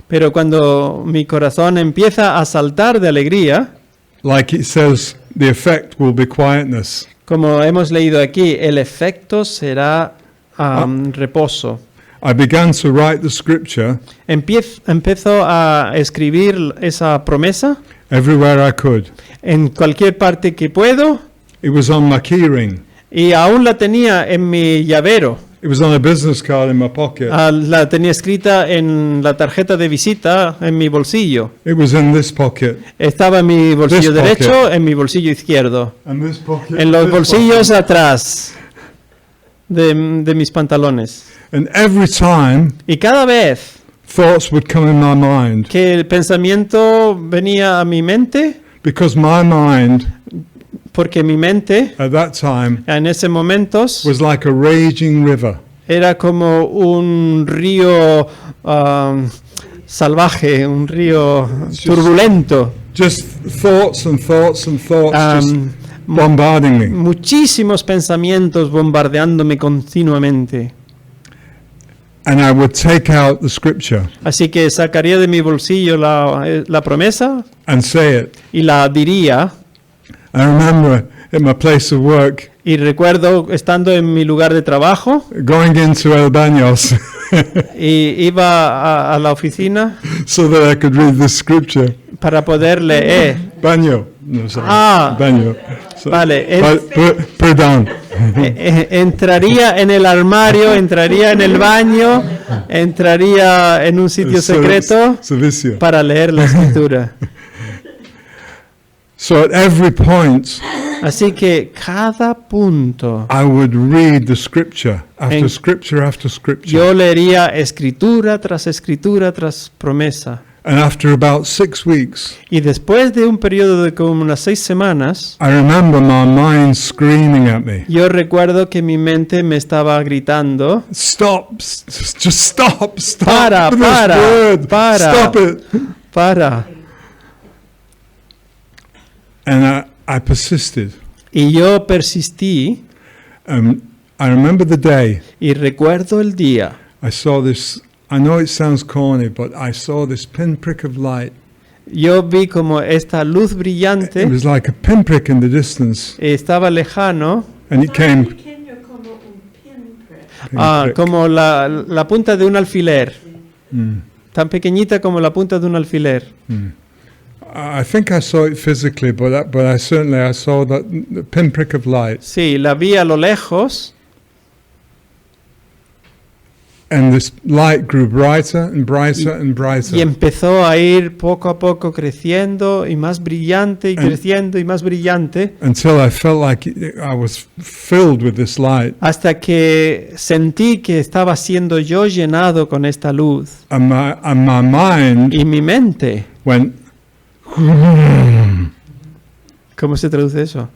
Speaker 2: Pero cuando mi corazón empieza a saltar de alegría,
Speaker 1: like it says, the effect will be quietness.
Speaker 2: como hemos leído aquí, el efecto será reposo.
Speaker 1: I began to write the scripture
Speaker 2: Empiezo a escribir esa promesa
Speaker 1: everywhere I could.
Speaker 2: en cualquier parte que puedo,
Speaker 1: It was on my keyring.
Speaker 2: y aún la tenía en mi llavero.
Speaker 1: It was on a business card in my pocket.
Speaker 2: La tenía escrita en la tarjeta de visita en mi bolsillo.
Speaker 1: It was in this pocket.
Speaker 2: Estaba en mi bolsillo
Speaker 1: This pocket.
Speaker 2: derecho, en mi bolsillo izquierdo,
Speaker 1: And this pocket.
Speaker 2: en los
Speaker 1: this
Speaker 2: bolsillos
Speaker 1: pocket.
Speaker 2: atrás de mis pantalones.
Speaker 1: And every time
Speaker 2: Y cada vez
Speaker 1: thoughts would come in my mind,
Speaker 2: que el pensamiento venía a mi mente,
Speaker 1: because my mind
Speaker 2: porque mi mente
Speaker 1: at that time
Speaker 2: en ese momento
Speaker 1: was like a raging river.
Speaker 2: era como un río salvaje, un río turbulento.
Speaker 1: Just thoughts and thoughts and thoughts just
Speaker 2: Um,
Speaker 1: bombarding me.
Speaker 2: Muchísimos pensamientos bombardeándome continuamente.
Speaker 1: And I would take out the scripture
Speaker 2: Así que sacaría de mi bolsillo la promesa
Speaker 1: and say it.
Speaker 2: y la diría.
Speaker 1: I remember at my place of work
Speaker 2: Y recuerdo estando en mi lugar de trabajo
Speaker 1: going into El Baños
Speaker 2: y iba a la oficina
Speaker 1: so that I could read this scripture.
Speaker 2: para poder leer.
Speaker 1: Baño. No, sorry.
Speaker 2: Ah.
Speaker 1: Baño. So-
Speaker 2: Vale,
Speaker 1: Perdón.
Speaker 2: Entraría en el armario, entraría en el baño, entraría en un sitio secreto
Speaker 1: Servicio.
Speaker 2: para leer la escritura.
Speaker 1: So at every point,
Speaker 2: Así que cada punto
Speaker 1: I would read the scripture after
Speaker 2: En-
Speaker 1: scripture after scripture.
Speaker 2: yo leería escritura tras promesa.
Speaker 1: And after about 6 weeks,
Speaker 2: Y después de un periodo de como unas 6 semanas,
Speaker 1: I remember my mind screaming at me,
Speaker 2: yo recuerdo que mi mente me estaba gritando,
Speaker 1: stop, just stop, stop
Speaker 2: Para,
Speaker 1: this
Speaker 2: para,
Speaker 1: word,
Speaker 2: para.
Speaker 1: stop it.
Speaker 2: para.
Speaker 1: And I persisted.
Speaker 2: Y yo persistí
Speaker 1: I remember the day
Speaker 2: y recuerdo el día.
Speaker 1: I saw this, I know it sounds corny, but I saw this pinprick of light.
Speaker 2: Yo vi como esta luz
Speaker 1: It
Speaker 2: brillante
Speaker 1: was like a pinprick in the distance,
Speaker 2: estaba lejano,
Speaker 1: and it
Speaker 3: Tan
Speaker 1: came.
Speaker 3: pequeño como un pinprick.
Speaker 1: Pinprick.
Speaker 2: como la punta de un alfiler,
Speaker 1: Mm,
Speaker 2: tan pequeñita como la punta de un alfiler.
Speaker 1: mm. I think I saw it physically, but I certainly saw that the pinprick of light,
Speaker 2: Sí, la vi a lo lejos
Speaker 1: and this light grew brighter and brighter and brighter.
Speaker 2: y empezó a ir poco a poco creciendo y más brillante y
Speaker 1: And-
Speaker 2: creciendo y más brillante
Speaker 1: Until I felt like I was filled with this light,
Speaker 2: hasta que sentí que estaba siendo yo llenado con esta luz
Speaker 1: and my mind
Speaker 2: y mi mente.
Speaker 1: went.
Speaker 2: ¿Cómo se traduce eso?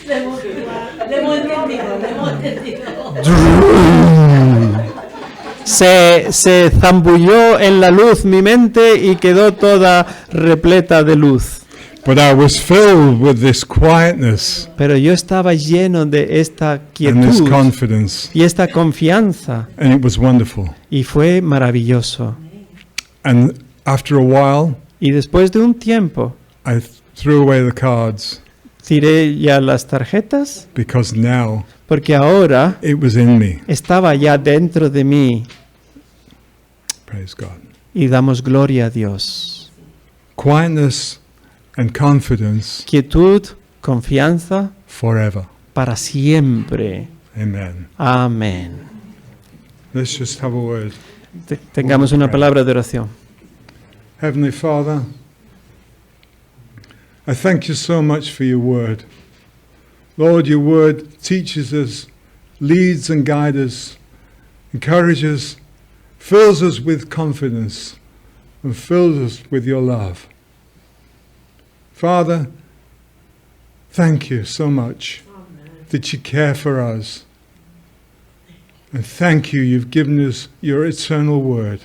Speaker 3: Le hemos entendido.
Speaker 2: Se zambulló en la luz mi mente y quedó toda repleta de luz.
Speaker 1: But I was filled with this quietness
Speaker 2: Pero yo estaba lleno de esta
Speaker 1: and this
Speaker 2: quietud
Speaker 1: confidence,
Speaker 2: y esta confianza
Speaker 1: and it was wonderful.
Speaker 2: y fue maravilloso.
Speaker 1: And after a while,
Speaker 2: Y después de un tiempo
Speaker 1: I threw away the cards
Speaker 2: tiré ya las tarjetas
Speaker 1: because now
Speaker 2: porque ahora
Speaker 1: it was in me.
Speaker 2: estaba ya dentro de mí
Speaker 1: Praise God.
Speaker 2: y damos gloria a Dios.
Speaker 1: Quietness and confidence
Speaker 2: Quietud, confianza
Speaker 1: forever.
Speaker 2: para siempre.
Speaker 1: Amen.
Speaker 2: Amén.
Speaker 1: Let's just have a word.
Speaker 2: Tengamos una palabra de oración.
Speaker 1: Heavenly Father, I thank you so much for your word. Lord, your word teaches us, leads and guides us, encourages, fills us with confidence, and fills us with your love. Father, thank you so much that you care for us. And thank you, you've given us your eternal word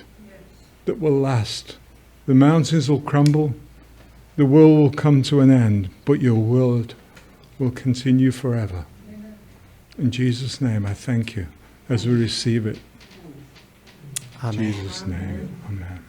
Speaker 1: that will last. The mountains will crumble, the world will come to an end, but your word will continue forever. In Jesus' name, I thank you as we receive it. In
Speaker 2: Amén.
Speaker 1: Jesus' name, amen.